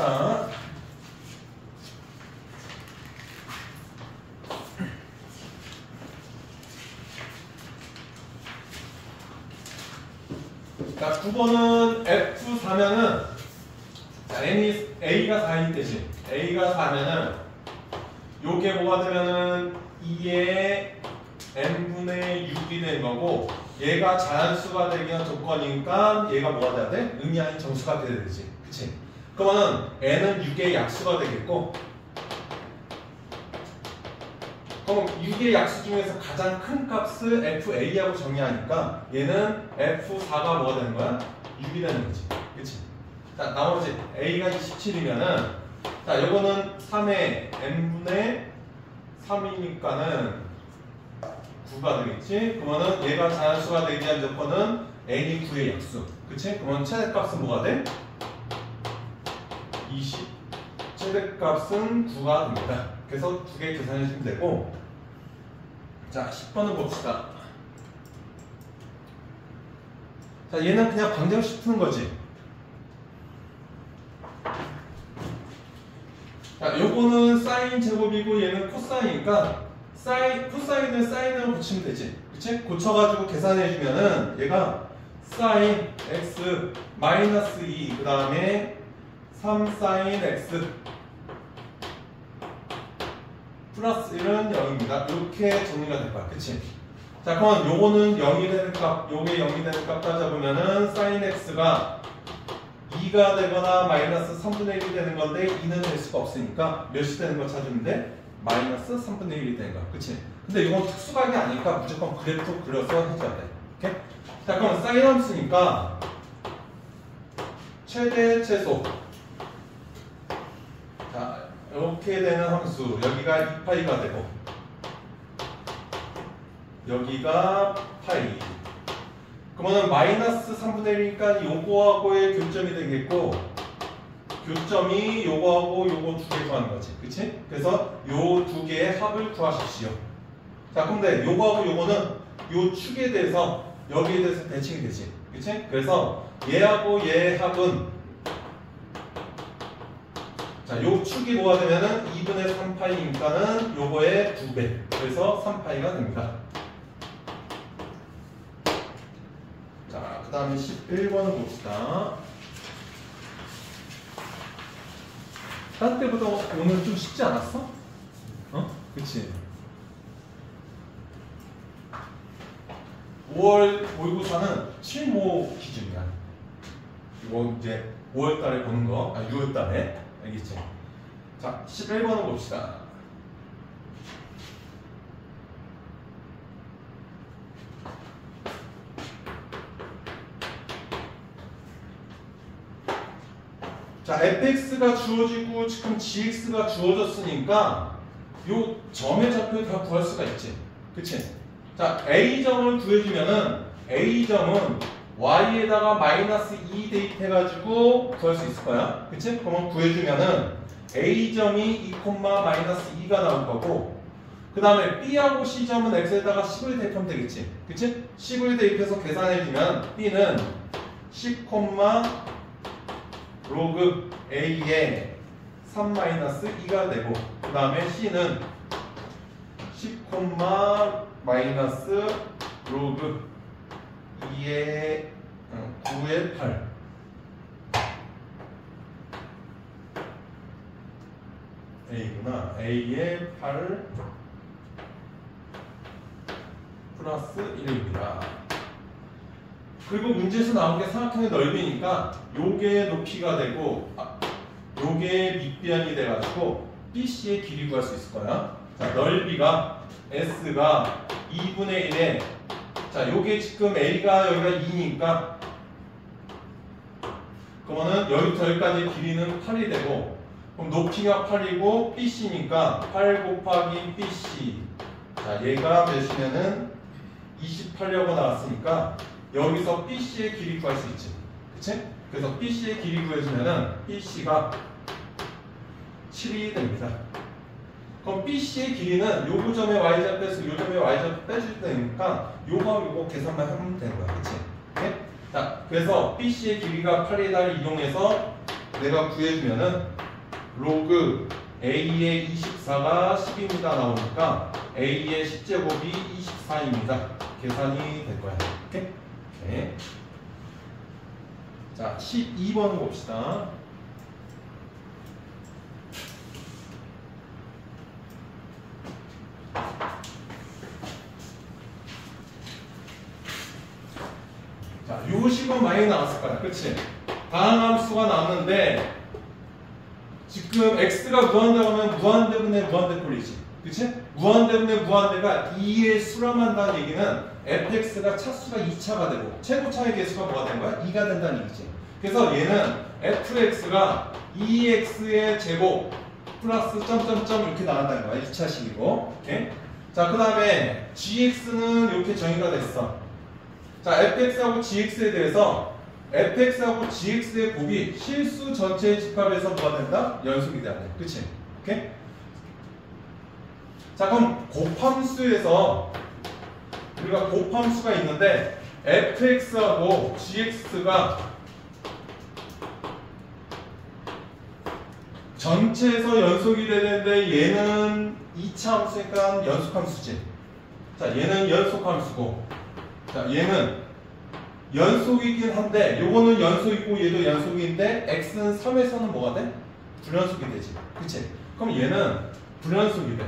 봅시다. 자, 9번은 F4면은 n이 A가 4일 때지. A가 4면은 요게 뭐가 되면은 2의 n분의 6이 된 거고 얘가 자연수가 되기 위한 조건이니까 얘가 뭐가 돼야 돼? 의미 아닌 정수가 돼야 되지. 그치? 그러면은 n은 6의 약수가 되겠고 그럼 6의 약수 중에서 가장 큰 값을 FA하고 정의하니까 얘는 F4가 뭐가 되는 거야? 6이 되는 거지. 그치? 자, 나머지 A가 27이면은 자, 요거는 3의 n분의 3이니까는 9가 되겠지? 그러면은 얘가 자연수가 되기 위한 조건은 n이 9의 약수. 그치? 그러면 최대값은 뭐가 돼? 20. 최대값은 9가 됩니다. 그래서 두 개 계산해 주면 되고 자, 10번을 봅시다. 자, 얘는 그냥 방정식 푸는 거지. 자, 요거는 사인 제곱이고 얘는 코사인이니까 코사인을 사인으로 고치면 되지. 그치? 고쳐가지고 계산해주면은 얘가 사인 x 마이너스 2 그 다음에 3 사인 x 플러스 1은 0입니다. 이렇게 정리가 될 거야. 그치? 자, 그러면 요거는 0이 되는 값, 요게 0이 되는 값 따져보면은 사인 x가 2가 되거나 마이너스 3분의 1이 되는 건데 2는 될 수가 없으니까 몇이 되는 거 찾으면 돼? 마이너스 3분의 1이 되는 거야. 그치? 근데 이건 특수각이 아니니까 무조건 그래프 그려서 해줘야 돼. 오케이? 자, 그럼 사인 함수니까 최대 최소 자, 이렇게 되는 함수 여기가 2파이가 되고 여기가 파이 그러면 마이너스 3분의 1이니까 요거하고의 교점이 되겠고 교점이 요거하고 요거 두 개 구하는 거지. 그치? 그래서 요 두 개의 합을 구하십시오. 자, 근데 요거하고 요거는 요 축에 대해서 여기에 대해서 대칭이 되지. 그치? 그래서 얘하고 얘의 합은 자, 요 축이 뭐가 되면은 2분의 3파이니까는 요거의 2배. 그래서 3파이가 됩니다. 자, 그 다음에 11번을 봅시다. 딴 때보다 오늘 좀 쉽지 않았어? 어? 그치? 5월 모의고사는 7모 기준이야. 이거 이제 5월 달에 보는 거, 6월 달에. 알겠지? 자, 11번을 봅시다. 자, fx가 주어지고 지금 gx가 주어졌으니까 요 점의 좌표를 다 구할 수가 있지. 그치? 자, a점을 구해주면은 a점은 y에다가 마이너스 2 대입해가지고 구할 수 있을 거야. 그치? 그러면 구해주면은 a점이 2, 마이너스 2가 나올 거고 그 다음에 b하고 c점은 x에다가 10을 대입하면 되겠지. 그치? 10을 대입해서 계산해주면 b는 10, 로그 a에 3 마이너스 2가 되고 그 다음에 c는 10, 마이너스 로그 2의 9의 8 a구나. a의 8 플러스 1입니다. 그리고 문제에서 나온 게 삼각형의 넓이니까 요게 높이가 되고 요게 밑변이 돼가지고 BC의 길이 구할 수 있을 거야. 자, 넓이가 S가 2분의 1에 자, 요게 지금 A가 여기가 2니까 그러면은 여기부터 여기까지 길이는 8이 되고 그럼 높이가 8이고 BC니까 8 곱하기 BC 자, 얘가 몇이면은 28려고 나왔으니까 여기서 BC의 길이 구할 수 있지. 그치? 그래서 BC의 길이 구해주면은 BC가 7이 됩니다. 그럼 BC의 길이는 요거 점의 y좌 빼서 요 점의 y좌 빼줄 테니까 요거 요거 계산만 하면 되는 거야. 그치? 오케이? 자, 그래서 BC의 길이가 8이다를 이용해서 내가 구해주면은 로그 A의 24가 10입니다 나오니까 A의 10제곱이 24입니다. 계산이 될 거야. 오케이? 오케이. 자, 12번 봅시다. 자, 요 식은 많이 나왔을 거야. 그치? 다항함수가 나왔는데 지금 x가 무한대라면 무한대분의 무한대꼴이지. 그치? 무한대분의 무한대가 2의 수라고 한다는 얘기는 fx가 차수가 2차가 되고 최고차의 개수가 뭐가 된 거야? 2가 된다는 얘기지. 그래서 얘는 fx가 2x의 제곱 플러스 점점점 이렇게 나온다는 거야. 2차식이고. 오케이? 자, 그 다음에 gx는 이렇게 정의가 됐어. 자, fx하고 gx에 대해서 fx하고 gx의 곱이 실수 전체의 집합에서 뭐가 된다? 연속이 돼야 돼. 그치? 오케이? 자, 그럼 곱함수에서 우리가 곱함수가 있는데 fx하고 gx가 전체에서 연속이 되는데 얘는 2차 함수니까 연속함수지. 자, 얘는 연속함수고 자, 얘는 연속이긴 한데 요거는 연속이고 얘도 연속인데 x는 3에서는 뭐가 돼? 불연속이 되지. 그치? 그럼 얘는 불연속이 돼.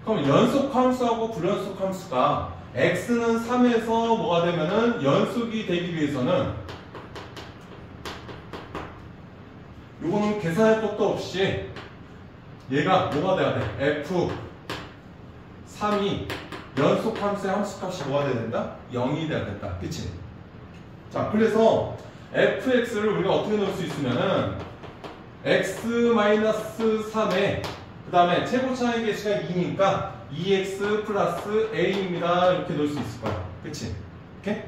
그럼 연속함수하고 불연속함수가 x는 3에서 뭐가 되면은 연속이 되기 위해서는 요거는 계산할 것도 없이 얘가 뭐가 돼야 돼? f3이 연속함수의 함수값이 뭐가 돼야 된다? 0이 돼야 된다. 그치? 자, 그래서 fx를 우리가 어떻게 넣을 수 있으면은 x-3에 그 다음에 최고차의 개수가 2니까 2x 플러스 a입니다. 이렇게 넣을 수 있을 거야. 그치? 오케이?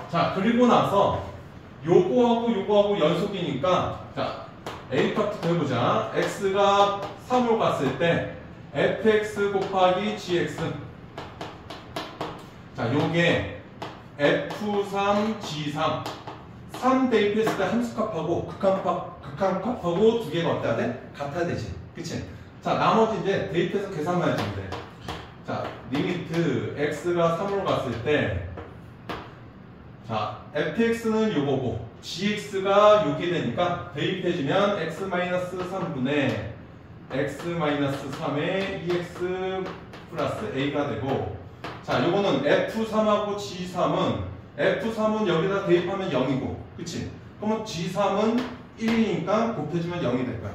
자, 그리고 나서 요거하고 연속이니까 자, a 값부터 해보자. x가 3으로 갔을 때 fx 곱하기 gx 자, 요게 f3, g3 3 대입했을 때 함수값하고 극한값하고 두 개가 어때야 돼? 같아야 되지. 그치? 자, 나머지 이제 대입해서 계산만 해주면 돼. 자, 리미트 x가 3으로 갔을 때 자, fx는 요거고 gx가 요게 되니까 대입해주면 x-3분의 x-3의 2x 플러스 a가 되고 자, 요거는 f3하고 g3은 여기다 대입하면 0이고 그치? 그러면 g3은 1이니까 곱해주면 0이 될 거야.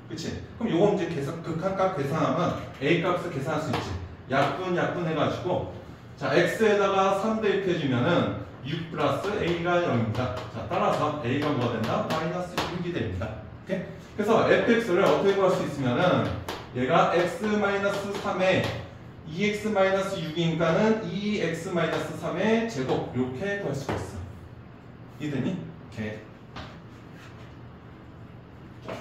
그치? 그럼 요거 이제 극한값 계산하면 a 값을 계산할 수 있지. 약분 해가지고 자, x에다가 3 대입해주면은 6 플러스 a가 0입니다. 자, 따라서 a가 뭐가 된다? 마이너스 6이 됩니다. 오케이? 그래서 fx를 어떻게 구할 수 있으면은 얘가 x-3에 2x-6이니까는 2x-3의 제곱 이렇게 구할 수가 있어. 이해되니? 오케이. 자,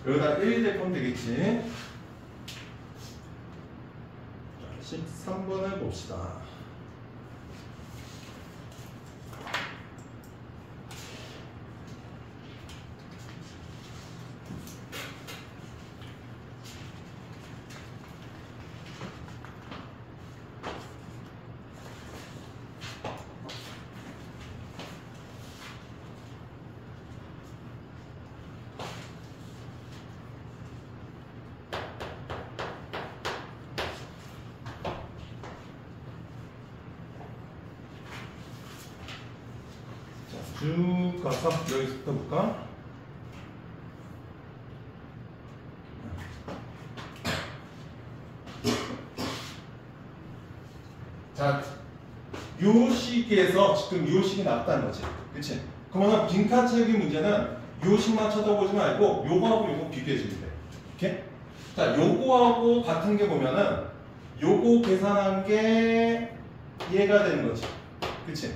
여기다 1 대입하면 되겠지. 자, 13번을 봅시다. 쭉 가서 여기서부터 볼까? 자, 요 식에서 지금 요 식이 나왔다는 거지. 그치? 그러면 빈칸 채우기 문제는 요 식만 쳐다보지 말고 요거하고 요거 비교해주면 돼. 오케이? 자, 요거하고 같은 게 보면은 요거 계산한 게 얘가 되는 거지. 그치?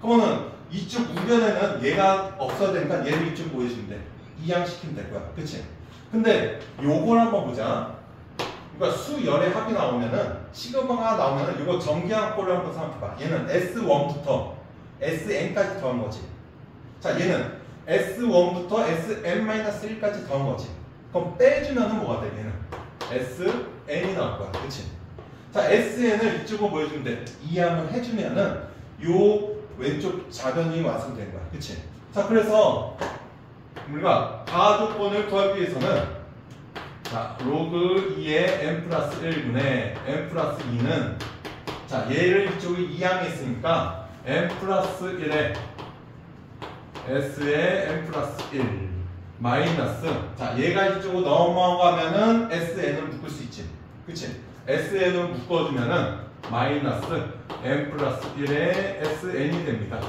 그러면은 이쪽 우변에는 얘가 없어야 되니까 얘를 이쪽 보여주면 돼. 이항시키면 될 거야. 그치? 근데 요걸 한번 보자. 그러니까 수열의 합이 나오면은 시그마가 나오면은 이거 전기항꼴을 한번 생각해봐. 얘는 S1부터 SN까지 더한 거지. 자, 얘는 S1부터 Sn-1까지 더한 거지. 그럼 빼주면은 뭐가 돼? 얘는 Sn이 나올 거야. 그치? 자, Sn을 이쪽으로 보여주면 돼. 이항을 해주면은 요 왼쪽 좌변이 완성된 거야. 그치? 자, 그래서 우리가 가조건을 구하기 위해서는 자, 로그 2의 n 플러스 1분의 n 플러스 2는 자, 얘를 이쪽에 이항했으니까 n 플러스 1에 s의 n 플러스 1 마이너스 자, 얘가 이쪽으로 넘어가면은 sn을 묶을 수 있지. 그치? sn을 묶어주면은 마이너스 n 플러스 1에 sn이 됩니다.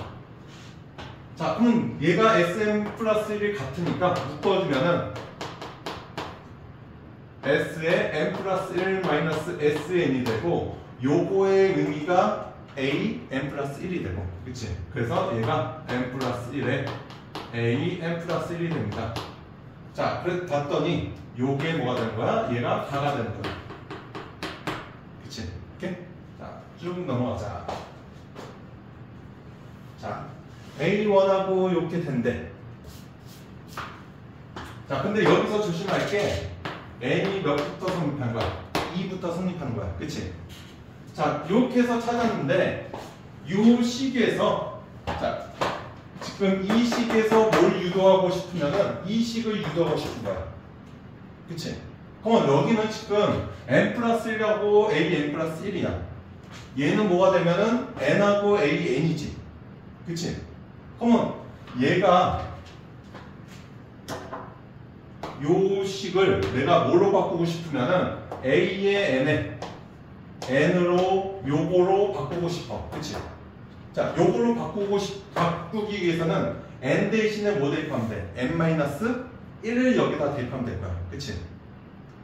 자, 그럼 얘가 sn 플러스 1이 같으니까 묶어주면은 s의 n 플러스 1 마이너스 sn이 되고 요거의 의미가 a n 플러스 1이 되고 그치? 그래서 얘가 n 플러스 1에 a n 플러스 1이 됩니다. 자, 그래서 봤더니 요게 뭐가 되는 거야? 얘가 다가 되는 거야. 그치? 이렇게? 자, 쭉 넘어가자. 자, A1하고 이렇게 된대. 자, 근데 여기서 조심할 게 N이 몇부터 성립한 거야? 2부터 성립하는 거야. 그치? 자, 이렇게 해서 찾았는데 이 식에서 자, 지금 이 식에서 뭘 유도하고 싶으면은 이 식을 유도하고 싶은 거야. 그치? 그럼 여기는 지금 n 플러스 1하고 a n 플러스 1이야. 얘는 뭐가 되면은 n하고 a n이지. 그치? 그러면 얘가 요 식을 내가 뭐로 바꾸고 싶으면은 a의 n에 n으로 요거로 바꾸고 싶어. 그치? 자, 요거로 바꾸기 위해서는 n 대신에 뭐 대입하면 돼? n-1을 여기다 대입하면 될 거야. 그치?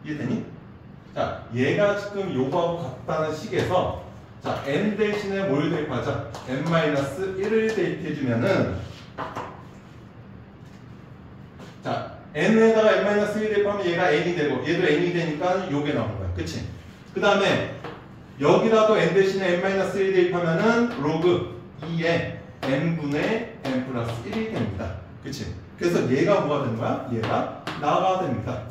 이해되니? 자, 얘가 지금 요거하고 같다는 식에서 자, n 대신에 뭘 대입하자? n-1을 대입해주면은 자, n에다가 n-1 대입하면 얘가 n이 되고 얘도 n이 되니까 요게 나오는 거야. 그치? 그 다음에 여기다도 n 대신에 n-1 대입하면은 로그 2에 n분의 n 플러스 1이 됩니다. 그치? 그래서 얘가 뭐가 되는 거야? 얘가 나가 됩니다.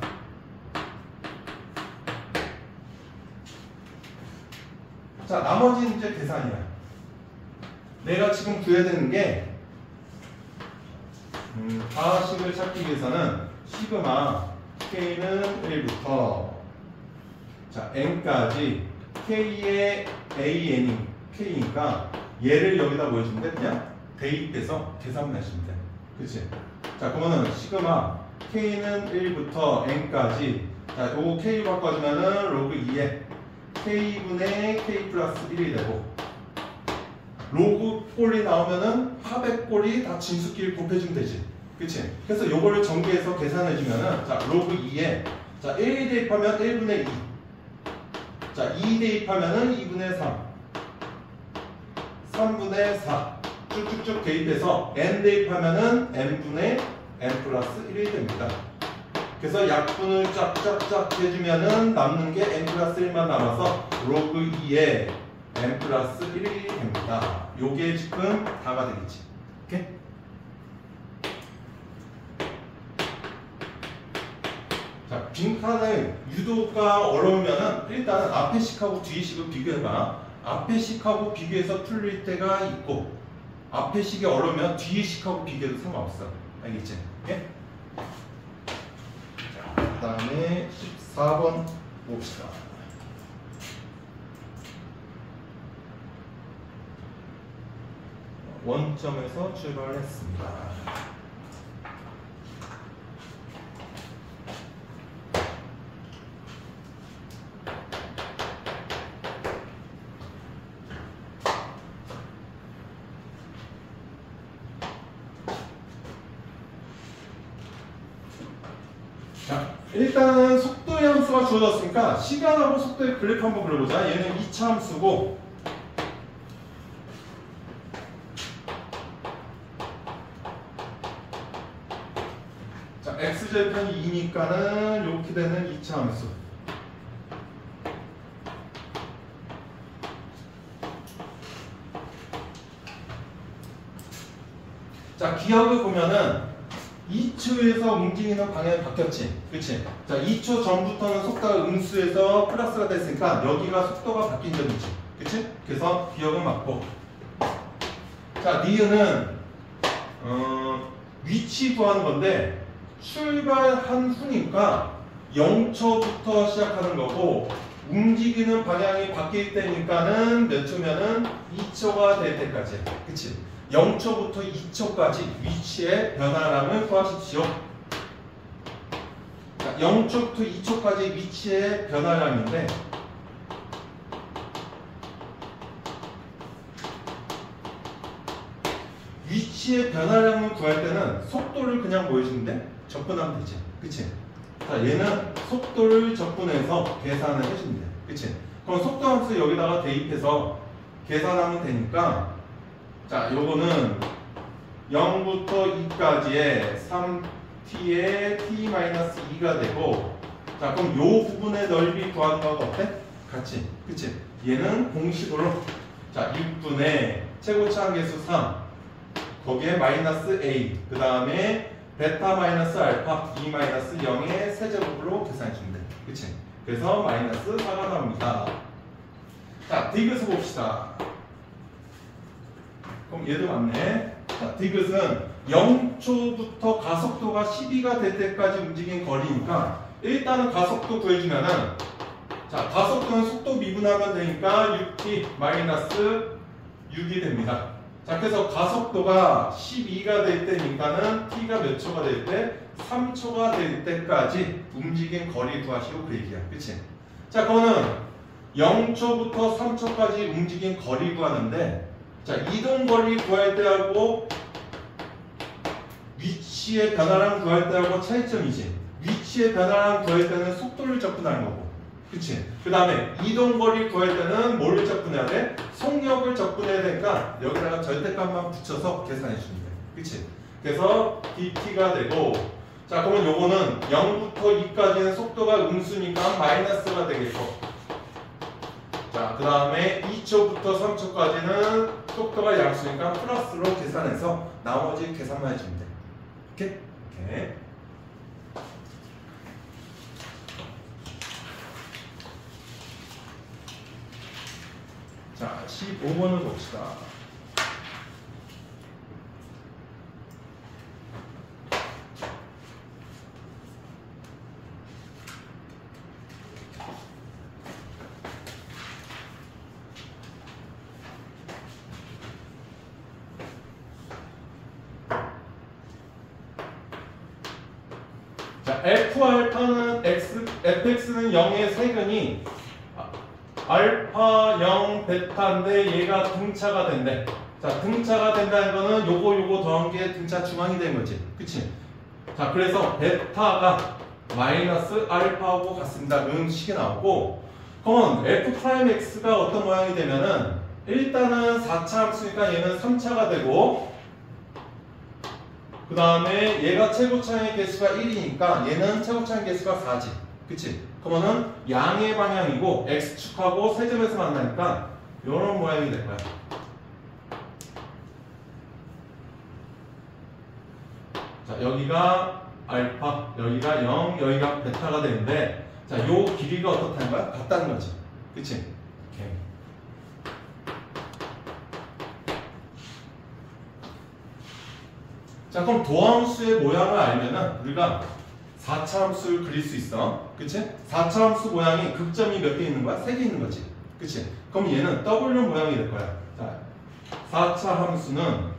자, 나머지는 이제 계산이야. 내가 지금 구해야 되는 게 가식을 찾기 위해서는 시그마 k는 1부터 자, n까지 k의 an이 k니까 얘를 여기다 뭐 해주면 돼? 그냥 대입해서 계산만 해주면 돼. 그치? 자, 그러면은 시그마 k는 1부터 n까지 자, 요거 k 바꿔주면은 로그 2에 k분의 k 플러스 1이 되고 로그 꼴이 나오면은 합의 꼴이 다 진수끼리 곱해주면 되지. 그치? 그래서 요거를 전개해서 계산해주면은 자, 로그 2에 자, 1 대입하면 1분의 2 자, 2 대입하면은 2분의 3 3분의 4 쭉쭉쭉 대입해서 n 대입하면은 n분의 n 플러스 1이 됩니다. 그래서 약분을 쫙쫙쫙 해주면은 남는 게 n 플러스 1만 남아서 로그 2에 n 플러스 1이 됩니다. 요게 지금 다가 되겠지. 오케이? 자, 빈칸을 유도가 어려우면은 일단은 앞에 식하고 뒤에 식을 비교해봐. 앞에 식하고 비교해서 풀릴 때가 있고 앞에 식이 어려우면 뒤에 식하고 비교해도 상관없어. 알겠지? 오케이? 그 다음에 14번 봅시다. 원점에서 출발했습니다. 자, 일단은 속도의 함수가 주어졌으니까 시간하고 속도의 그래프 한번 그려보자. 얘는 2차 함수고 자, x절편이 2니까는 이렇게 되는 2차 함수. 자, 기억을 보면은 2초에서 움직이는 방향이 바뀌었지. 그치? 자, 2초 전부터는 속도가 음수에서 플러스가 됐으니까 여기가 속도가 바뀐 점이지. 그치? 그래서 기억은 맞고. 자, 니은은 위치 구하는 건데 출발한 후니까 0초부터 시작하는 거고 움직이는 방향이 바뀔 때니까는 몇 초면은 2초가 될 때까지. 그치? 0초부터 2초까지 위치의 변화량을 구하십시오. 자, 0초부터 2초까지 위치의 변화량인데 위치의 변화량을 구할 때는 속도를 그냥 보여주면 돼? 접근하면 되지. 그치? 자, 얘는 속도를 접근해서 계산을 해주면 돼. 그치? 그럼 속도 함수 여기다가 대입해서 계산하면 되니까 자, 요거는 0부터 2까지의 3t의 t-2가 되고 자, 그럼 요 부분의 넓이 구하는 거가 어때? 같이. 그치? 얘는 공식으로 자, 6분의 최고차항 계수 3 거기에 마이너스 a 그 다음에 베타 마이너스 알파 2 마이너스 0의 세제곱으로 계산해 주면 돼. 그치? 그래서 마이너스 4가 나옵니다. 자, 디귿을 봅시다. 그럼 얘도 맞네. 자, 디귿은 0초부터 가속도가 12가 될 때까지 움직인 거리니까 일단은 가속도 구해주면은 자, 가속도는 속도 미분하면 되니까 6t 마이너스 6이 됩니다. 자, 그래서 가속도가 12가 될 때니까는 t가 몇 초가 될 때? 3초가 될 때까지 움직인 거리 구하시오 그 얘기야. 그치? 자, 그거는 0초부터 3초까지 움직인 거리 구하는데 자, 이동 거리 구할 때하고 위치의 변화량 구할 때하고 차이점이지. 위치의 변화량 구할 때는 속도를 접근하는 거고. 그치? 그 다음에 이동 거리 구할 때는 뭐를 접근해야 돼? 속력을 접근해야 되니까 여기다가 절대값만 붙여서 계산해 주면 돼. 그치? 그래서 dt가 되고 자, 그러면 요거는 0부터 2까지는 속도가 음수니까 마이너스가 되겠고 자, 그 다음에 2초부터 3초까지는 속도가 양수니까 플러스로 계산해서 나머지 계산만 해주면 돼. 오케이? 오케이. 자, 15번을 봅시다. 자, F알파는 fx는 0의 세근이 알파 0 베타인데 얘가 등차가 된대. 자, 등차가 된다는 거는 요거 더한 게 등차 중앙이 된 거지. 그치? 자, 그래서 베타가 마이너스 알파하고 같습니다. 이런 식이 나오고 그러면 f'x가 어떤 모양이 되면은 일단은 4차 함수니까 얘는 3차가 되고 그 다음에 얘가 최고차의 개수가 1이니까 얘는 최고차의 개수가 4지. 그치? 그러면은 양의 방향이고 x축하고 세점에서 만나니까 이런 모양이 될 거야. 자, 여기가 알파, 여기가 0, 여기가 베타가 되는데 자, 요 길이가 어떻다는 거야? 같다는 거지. 그치? 오케이. 자, 그럼 도함수의 모양을 알면은 우리가 4차 함수를 그릴 수 있어. 그치? 4차 함수 모양이 극점이 몇 개 있는 거야? 3개 있는 거지. 그치? 그럼 얘는 W 모양이 될 거야. 자, 4차 함수는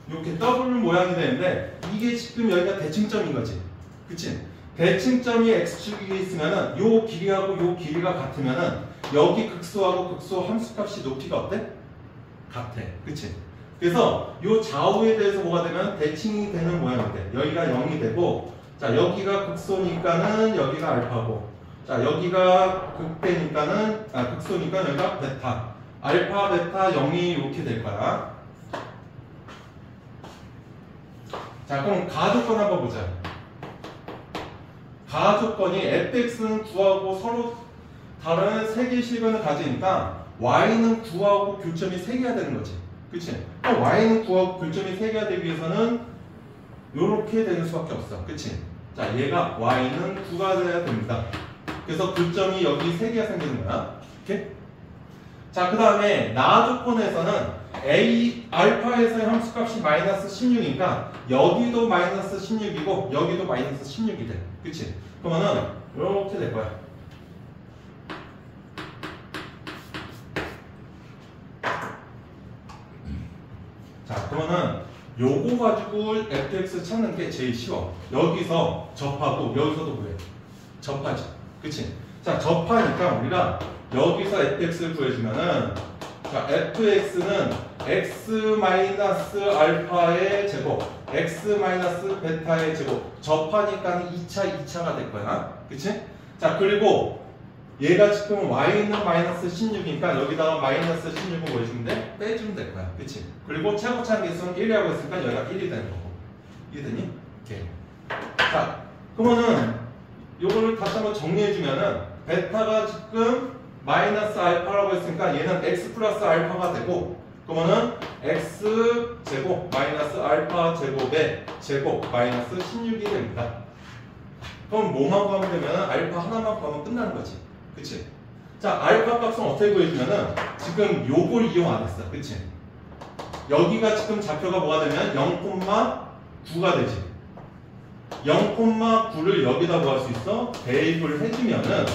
이렇게 W 모양이 되는데 이게 지금 여기가 대칭점인 거지. 그치? 대칭점이 X축이 있으면은 요 길이하고 요 길이가 같으면은 여기 극소하고 극소 함수값이 높이가 어때? 같아. 그치? 그래서 이 좌우에 대해서 뭐가 되면 대칭이 되는 모양이 돼. 여기가 0이 되고 자, 여기가 극소니까는 여기가 알파고 자, 여기가 극대니까는 극소니까 여기가 베타. 알파, 베타, 0이 이렇게 될 거야. 자, 그럼 가조건 한번 보자. 가조건이 fx는 9하고 서로 다른 3개의 실근을 가지니까 y는 9하고 교점이 3개가 되는 거지. 그치? 또 y는 9하고 교점이 3개가 되기 위해서는 요렇게 되는 수밖에 없어. 그치? 자, 얘가 y는 9가 돼야 됩니다. 그래서 교점이 여기 3개가 생기는 거야. 오케이? 자, 그 다음에 나 조건에서는 a 알파에서의 함수값이 마이너스 16이니까 여기도 마이너스 16이고 여기도 마이너스 16이 돼. 그치? 그러면은 이렇게 될 거야. 자, 그러면은 요거 가지고 fx 찾는 게 제일 쉬워. 여기서 접하고 여기서도 뭐해? 접하지. 그치? 자, 접하니까 우리가 여기서 fx를 구해주면은 자, fx는 x 알파의 제곱, x 베타의 제곱. 접하니까 2차가 될 거야. 그치? 자, 그리고 얘가 지금 y는 마이너스 16이니까 여기다가 마이너스 16을 뭐 해주면 돼? 빼주면 될 거야. 그치? 그리고 최고차항 계수는 1이라고 했으니까 여기가 1이 되는 거고. 이해되니? 오케이. 자, 그러면은 요거를 다시 한번 정리해주면은 베타가 지금 마이너스 알파라고 했으니까 얘는 x 플러스 알파가 되고, 그러면은 x 제곱 마이너스 알파 제곱의 제곱 마이너스 16이 됩니다. 그럼 뭐만 구하면 되면 알파 하나만 구하면 끝나는 거지. 그치? 자, 알파 값은 어떻게 구해주면은 지금 요걸 이용 안 했어. 그치? 여기가 지금 좌표가 뭐가 되면 0,9가 되지. 0,9를 여기다 구할 수 있어. 대입을 해주면은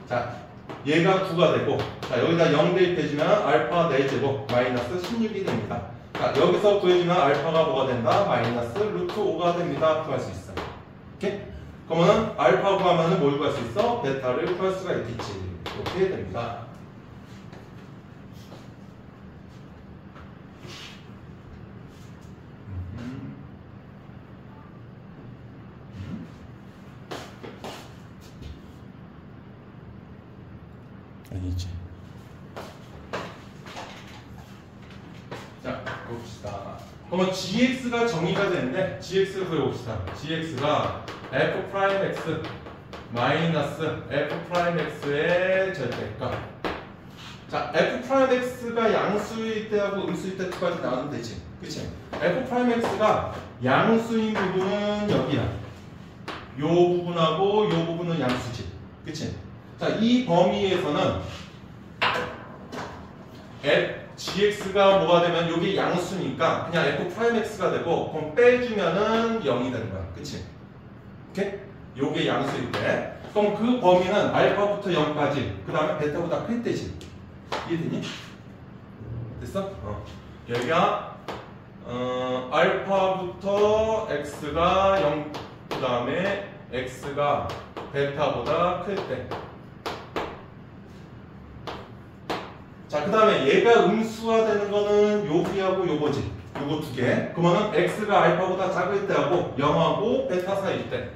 자, 얘가 9가 되고, 자, 여기다 0 대입해주면 알파 4제곱 마이너스 16이 됩니다. 자, 여기서 구해주면 알파가 뭐가 된다? 마이너스 루트 5가 됩니다. 구할 수 있어. 오케이? 그러면은 알파 구하면은 뭘 구할 수 있어? 베타를 구할 수가 있겠지. 이렇게 됩니다. 아니지. 자, 봅시다. 그러면 gx가 정의가 되는데 gx를 구해봅시다. gx가 f'x 마이너스 f'x의 절대값. 자, f'x가 양수일 때하고 음수일 때 두 가지 나누면 되지. 그치? f'x가 양수인 부분은 여기야. 요 부분하고 요 부분은 양수지. 그치? 자, 이 범위에서는 gx가 뭐가 되면 여기 양수니까 그냥 f'x가 되고, 그럼 빼주면은 0이 되는 거야. 그치? 오케이? 요게 양수일 때. 그럼 그 범위는 알파부터 0까지, 그 다음에 베타보다 클 때지. 이해되니? 됐어? 여기가 알파부터 x가 0, 그 다음에 x가 베타보다 클 때. 자, 그 다음에 얘가 음수화되는 거는 여기하고 요거지. 요거 두 개. 그러면은 x가 알파보다 작을 때하고 0하고 베타 사이일 때.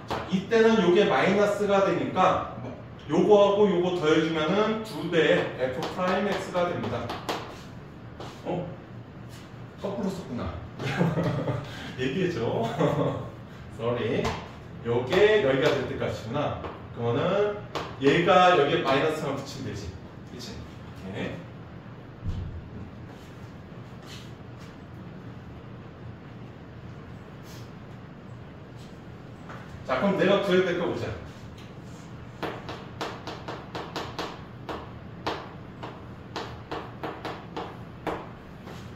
자, 이때는 요게 마이너스가 되니까 요거하고 요거 더해주면은 2배의 f'x가 됩니다. 거꾸로 썼구나. 얘기해줘. sorry. 요게 여기가 될 때까지구나. 그러면은 얘가 여기에 마이너스만 붙이면 되지. 그치? 오케이. 자, 그럼 내가 구해야 될 거 보자.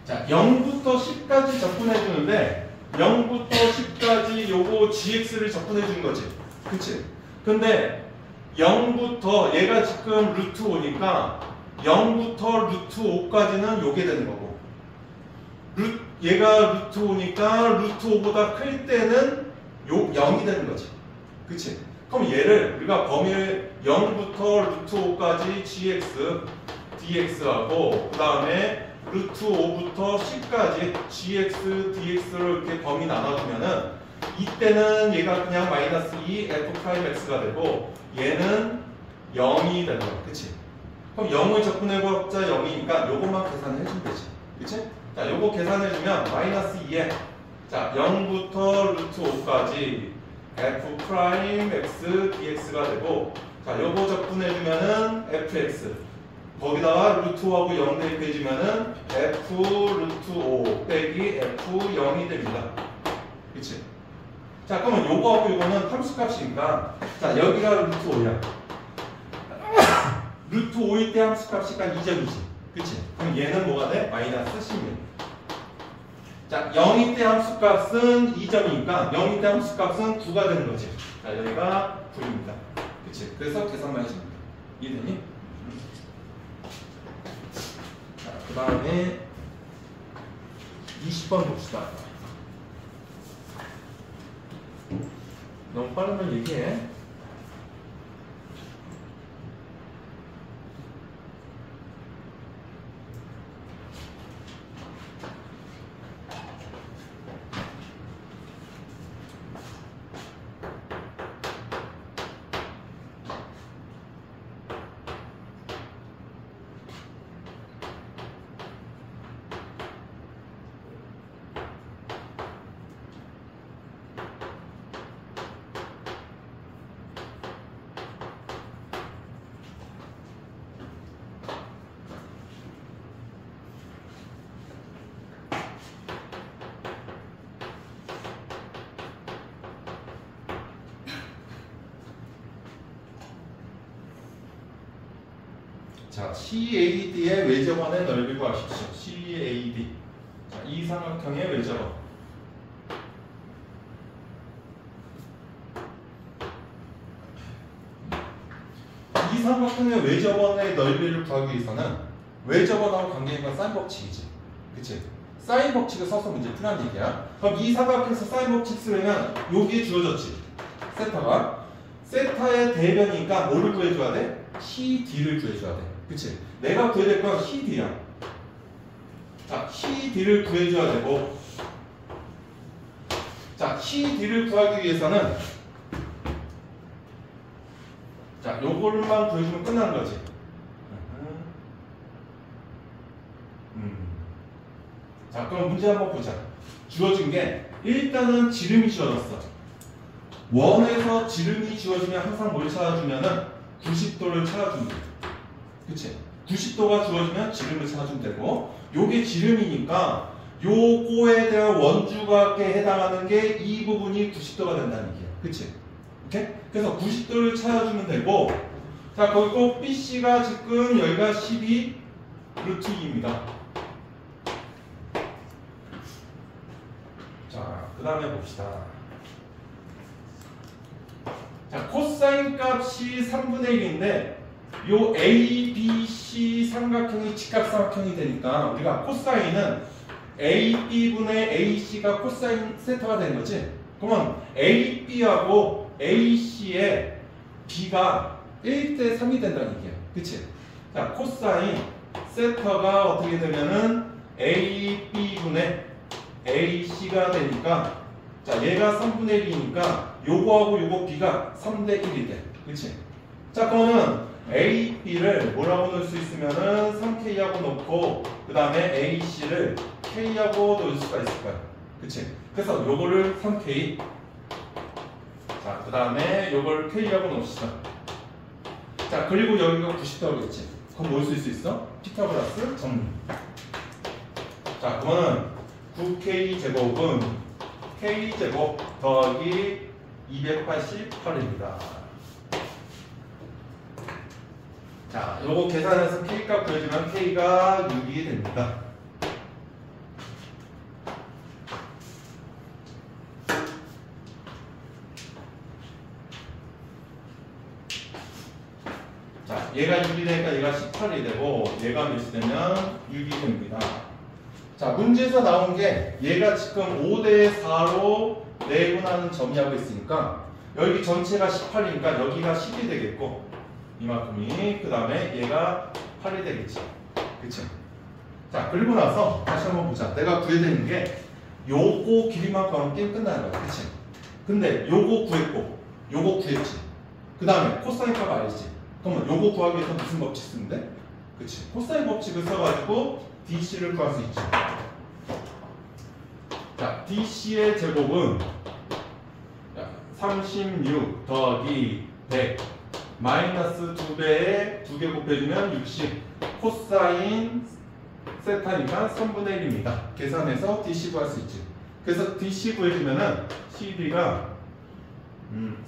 자, 0부터 10까지 접근해 주는데 0부터 10까지 요거 gx를 접근해 주는 거지. 그치? 근데 0부터 얘가 지금 루트 5니까 0부터 루트 5까지는 요게 되는 거고, 얘가 루트 5니까 루트 5보다 클 때는 요 0이 되는 거지. 그치? 그럼 얘를 우리가 범위를 0부터 루트 5까지 gx, dx하고 그 다음에 루트 5부터 10까지 gx, dx로 이렇게 범위 나눠주면은 이때는 얘가 그냥 마이너스 2 f'x가 되고 얘는 0이 되는 거야. 그치? 그럼 0을 접근해봤자 0이니까 요것만 계산해 주면 되지. 그치? 자, 요거 계산해주면 마이너스 2에 자, 0부터 루트 5까지 f 프라임 x dx가 되고, 자, 요거 적분해주면은 fx. 거기다가 루트 5하고 0 대입해주면은 f 루트 5 빼기 f 0이 됩니다. 그치? 자, 그러면 요거하고 요거는 함수값이니까, 자, 여기가 루트 5야. 루트 5일 때 함수값이니까 2점이지. 그치? 그럼 얘는 뭐가 돼? 마이너스 16. 자, 0일 때 함수값은 2점이니까 0일 때 함수값은 9가 되는 거지. 자, 여기가 9입니다. 그치? 그래서 계산만 해줍니다. 이해되니? 자, 그 다음에 20번 봅시다. 너무 빠르면 얘기해. 자, CAD의 외접원의 넓이를 구하십시오. CAD. 자, 이 삼각형의 외접원. 이 삼각형의 외접원의 넓이를 구하기 위해서는 외접원하고 관계 있는 건 사인 법칙이지. 그치? 사인 법칙을 써서 문제 푸는 얘기야. 그럼 이 삼각형에서 사인 법칙 쓰려면 여기에 주어졌지. 세타가. 세타의 대변이니까 뭐를 구해줘야 돼? CD를 구해줘야 돼. 그치? 내가 구해야 될 건 CD야. 자, CD를 구해줘야 되고, 자, CD를 구하기 위해서는, 자, 요거를만 구해주면 끝나는 거지. 자, 그럼 문제 한번 보자. 주어진 게, 일단은 지름이 주어졌어. 원에서 지름이 주어지면 항상 뭘 찾아주면은 90도를 찾아주면 돼. 그치? 90도가 주어지면 지름을 찾아주면 되고, 요게 지름이니까 요거에 대한 원주각에 해당하는 게 이 부분이 90도가 된다는 얘기야. 그치? 오케이? 그래서 90도를 찾아주면 되고, 자, 거기 꼭 BC가 지금 여기가 12 루트 2입니다. 자, 그 다음에 봅시다. 자, 코사인 값이 3분의 1인데, 요 A, B, C 삼각형이 직각삼각형이 되니까 우리가 코사인은 AB분의 AC가 코사인 세타가 되는 거지. 그러면 AB하고 AC의 B가 1대 3이 된다는 얘기야. 그치? 자, 코사인 세타가 어떻게 되면은 AB분의 AC가 되니까, 자, 얘가 3분의 1이니까 요거하고 요거 B가 3대 1이 돼. 그치? 자, 그러면 A, B를 뭐라고 넣을 수 있으면은 3K하고 넣고, 그 다음에 A, C를 K하고 넣을 수가 있을 거야. 그치? 그래서 요거를 3K. 자, 그 다음에 요걸 K하고 넣읍시다. 자, 그리고 여기가 90도겠지. 그럼 뭘 쓸 수 있어? 피타고라스 정리. 자, 그러면 9K 제곱은 K 제곱 더하기 288입니다. 자, 요거 계산해서 K값 구해주면 K가 6이 됩니다. 자, 얘가 6이 되니까 얘가 18이 되고, 얘가 몇이 되면 6이 됩니다. 자, 문제에서 나온 게 얘가 지금 5대 4로 내분하는 점이하고 있으니까, 여기 전체가 18이니까 여기가 10이 되겠고, 이만큼이, 그 다음에 얘가 8이 되겠지. 그치? 자, 그리고 나서 다시 한번 보자. 내가 구해야 되는 게 요거 길이만 구하면 게임 끝나는 거야. 그치? 근데 요거 구했고 요거 구했지. 그 다음에 코사인 값 알지? 그러면 요거 구하기 위해서 무슨 법칙 쓰면 돼? 그치? 코사인 법칙을 써가지고 DC를 구할 수 있지. 자, DC의 제곱은 36 더하기 100 마이너스 2배에 2개 곱해주면 60 코사인 세타니까 3분의 1입니다. 계산해서 DC 구할 수 있지. 그래서 DC 구해주면은 CD가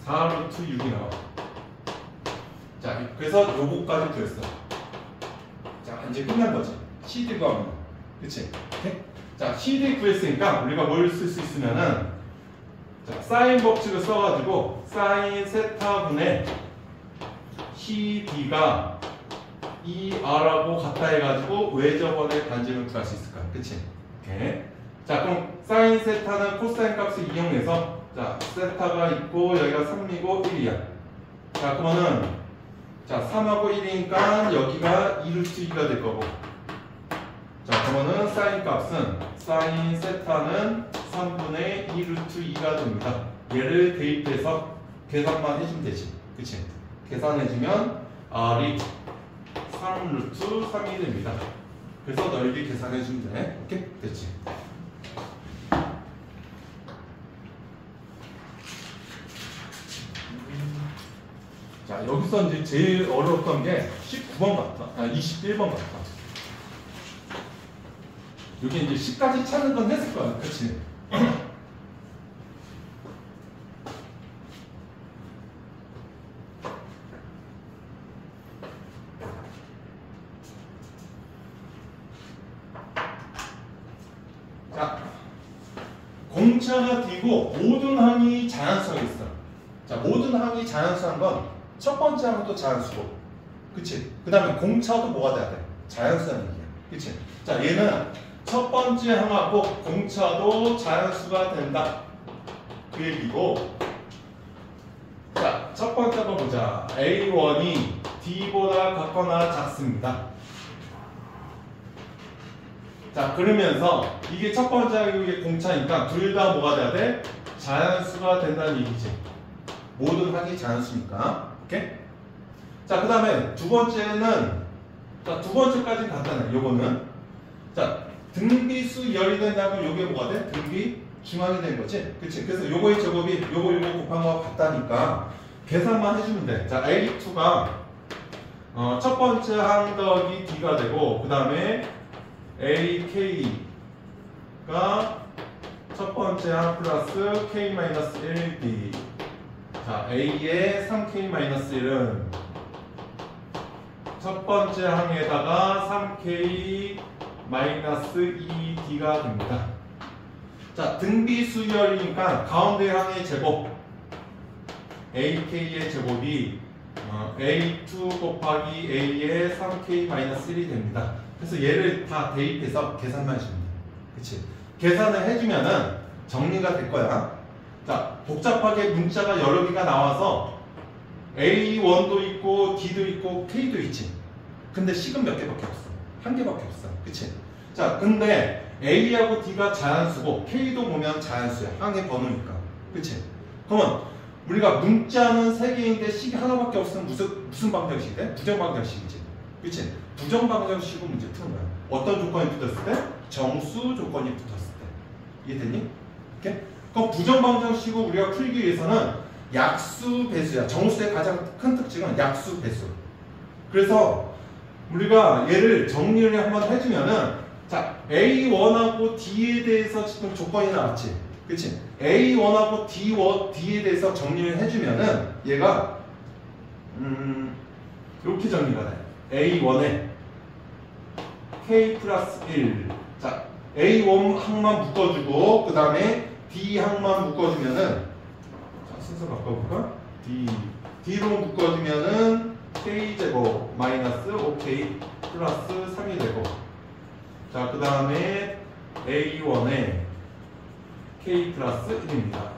4루트 6이 나와. 자, 그래서 요거까지 구했어. 자, 이제 끝난 거지. CD 구하면. 그치? 오케이? 자, CD 구했으니까 우리가 뭘 쓸 수 있으면은 자, 사인 법칙을 써가지고 사인 세타분의 CD가 ER하고 같다 해가지고 외접원의 반지름을 구할 수 있을까? 그치? 오케이. 자, 그럼 사인 세타는 코사인 값을 이용해서 자, 세타가 있고 여기가 3이고 1이야. 자, 그러면은 자, 3하고 1이니까 여기가 2루트 2가 될 거고. 자, 그러면은 사인 값은 사인 세타는 3분의 2루트 2가 됩니다. 얘를 대입해서 계산만 해주면 되지. 그치? 계산해주면 R이 3루트 3이 됩니다. 그래서 넓이 계산해주면 돼. 오케이? 됐지? 자, 여기서 이제 제일 어려웠던 게 19번 같다. 아, 21번 같다. 여기 이제 10까지 찾는 건 했을 거야. 그치? 자, 공차가 D고 모든 항이 자연수가 있어. 자, 모든 항이 자연수한 건 첫 번째 항은 또 자연수고, 그치? 그 다음에 공차도 뭐가 돼야 돼? 자연수라는 얘기야. 그치? 자, 얘는 첫 번째 항하고 공차도 자연수가 된다. 그 얘기고, 자, 첫 번째 거 보자. A1이 D보다 같거나 작습니다. 자, 그러면서 이게 첫 번째 항이고 이게 공차니까 둘 다 뭐가 돼야 돼? 자연수가 된다는 얘기지. 모든 항이 자연수니까. 오케이? 자, 그 다음에 두 번째는, 자, 두 번째까지 간단해. 요거는. 자, 등비수 열이 된다면 요게 뭐가 돼? 등비 중앙이 된 거지. 그치? 그래서 요거의 제곱이 요거 곱한 거와 같다니까 계산만 해주면 돼. 자, A2가 첫 번째 항 더하기 D가 되고, 그 다음에 AK가 첫 번째 항 플러스 K-1D. 자, A의 3K-1은 첫 번째 항에다가 3K-2D가 됩니다. 자, 등비수열이니까 가운데 항의 제곱 AK의 제곱이 A2 곱하기 A의 3K-1이 됩니다. 그래서 얘를 다 대입해서 계산만 해주면 돼. 그치? 계산을 해주면은 정리가 될 거야. 자, 복잡하게 문자가 여러 개가 나와서 A1도 있고 D도 있고 K도 있지. 근데 식은 몇 개밖에 없어. 한 개밖에 없어. 그치? 자, 근데 A하고 D가 자연수고 K도 보면 자연수야. 항의 번호니까. 그치? 그러면 우리가 문자는 3개인데 식이 하나밖에 없으면 무슨 방정식이 돼? 부정방정식이지. 그치? 부정방정식으로 문제 푸는 거야. 어떤 조건이 붙었을 때? 정수 조건이 붙었을 때. 이해됐니? 오케이? 그럼 부정방정식으로 우리가 풀기 위해서는 약수 배수야. 정수의 가장 큰 특징은 약수 배수. 그래서 우리가 얘를 정리를 한번 해주면은, 자, A1하고 D에 대해서 지금 조건이 나왔지. 그치? A1하고 D에 대해서 정리를 해주면은 얘가 이렇게 정리가 돼. A1에 K 플러스 1. 자, A1 항만 묶어주고, 그 다음에 D 항만 묶어주면은, 자, 순서 바꿔볼까? D로 묶어주면은 K제곱 마이너스 5K 플러스 3이 되고, 자, 그 다음에 A1에 K 플러스 1입니다.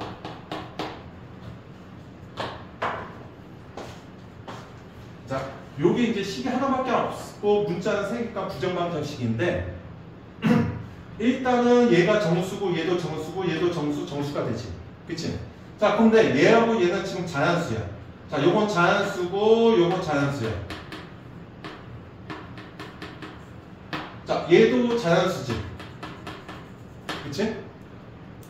자, 요게 이제 식이 하나밖에 없고 문자는 3개니까 부정방정식인데 일단은 얘가 정수고 얘도 정수고 얘도 정수가 되지. 그치? 자, 근데 얘하고 얘는 지금 자연수야. 자, 요건 자연수고 요건 자연수야. 자, 얘도 자연수지. 그치?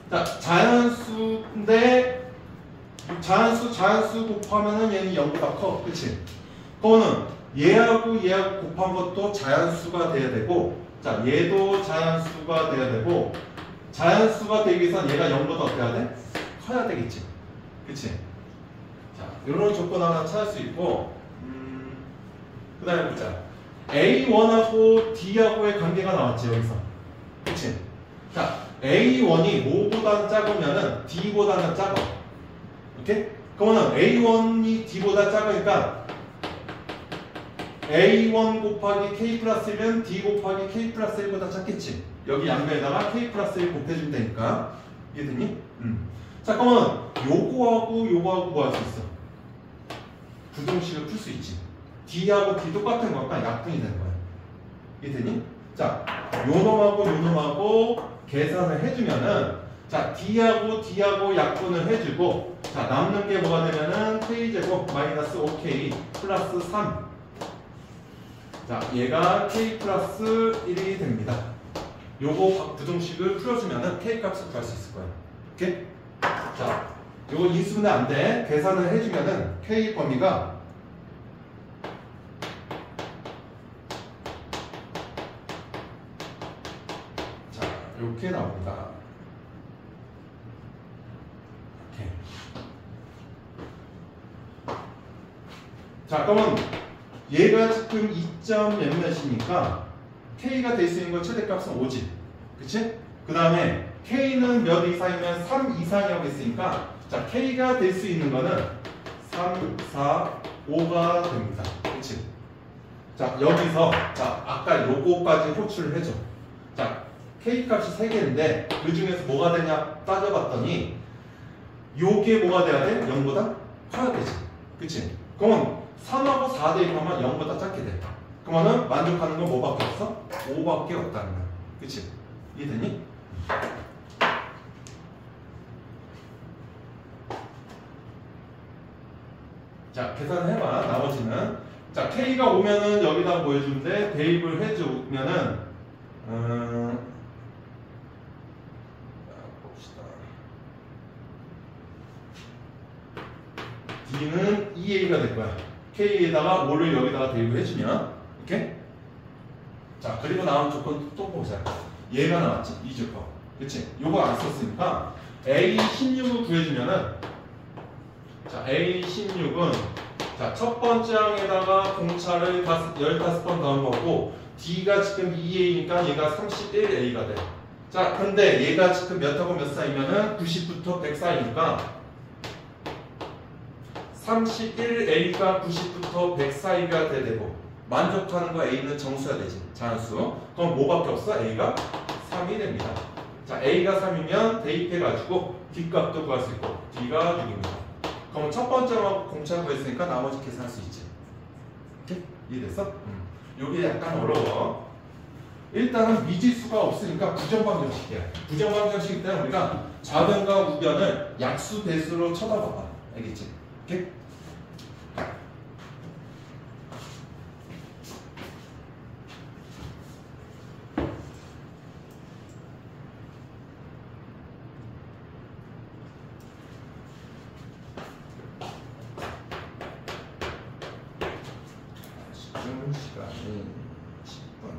자, 자연수인데 자연수 곱하면은 얘는 0보다 커. 그치? 그거는 얘하고 곱한 것도 자연수가 돼야 되고, 자, 얘도 자연수가 돼야 되고, 자연수가 되기 위해선 얘가 0보다 어떻게 해야 돼? 커야 되겠지. 그치? 자, 이런 조건 하나 찾을 수 있고, 그 다음에 보자. A1하고 D하고의 관계가 나왔지, 여기서. 그치? 자, A1이 뭐보다 작으면은 D보다는 작아. 오케이? 그러면 A1이 D보다 작으니까 A1 곱하기 K 플러스 1은 D 곱하기 K 플러스 1보다 작겠지. 여기 양면에다가 K 플러스 1 곱해주면 되니까. 이해되니? 자, 그러면 요거하고 구할 수 있어. 부등식을 풀 수 있지. D하고 D 똑같은 거니까 약분이 되는 거야. 이해되니? 자, 요놈하고 계산을 해주면은, 자, D하고 약분을 해주고, 자, 남는 게 뭐가 되면은 K제곱 마이너스 5K 플러스 3. 자, 얘가 K 플러스 1이 됩니다. 요거 부등식을 풀어주면은 K 값을 구할 수 있을 거예요. 오케이? 자, 요거 인수분해 안 돼. 계산을 해주면은 K 범위가 자, 이렇게 나옵니다. 오케이. 자, 그러면 얘가 지금 2점 몇몇이니까 K가 될 수 있는 거 최대값은 5지. 그치? 그 다음에 K는 몇 이상이면 3 이상이라고 했으니까 자, K가 될 수 있는 거는 3, 4, 5가 됩니다. 그치? 자, 여기서 자, 아까 요거까지 호출을 해줘. 자, K 값이 3개인데 그 중에서 뭐가 되냐 따져봤더니 요게 뭐가 돼야 돼? 0보다 커야 되지. 그치? 그러면 3하고 4 대입하면 0보다 작게 돼. 그러면은 만족하는 건 뭐밖에 없어? 5밖에 없다는 거야. 그치? 이해되니? 자, 계산해봐. 나머지는. 자, K가 오면은 여기다 뭐 해주는데 대입을 해주면은 봅시다. D는 2A가 될 거야. K에다가 5를 여기다가 대입을 해주면. 오케이? 자, 그리고 나온 조건 또 보자. 얘가 나왔지? 이 조건. 그치? 요거 안 썼으니까 A16을 구해주면은 자, A16은 자, 첫 번째 항에다가 공차를 15번 넣은 거고 D가 지금 2A니까 얘가 31A가 돼. 자, 근데 얘가 지금 몇하고 몇 사이면은 90부터 100 사이니까 31A가 90부터 100 사이가 되고 만족하는 거 A는 정수야 되지. 자연수. 그럼 뭐밖에 없어? A가 3이 됩니다. 자, A가 3이면 대입해가지고 D값도 구할 수 있고 D가 6입니다. 그럼 첫 번째로 공차 구했으니까 나머지 계산할 수 있지. 오케이? 이해됐어? 요게 약간 어려워. 일단은 미지수가 없으니까 부정방정식이야. 부정방정식이기 때문에 우리가 좌변과 우변을 약수 배수로 쳐다봐봐. 알겠지? 오케이? 지금 시간이 10분.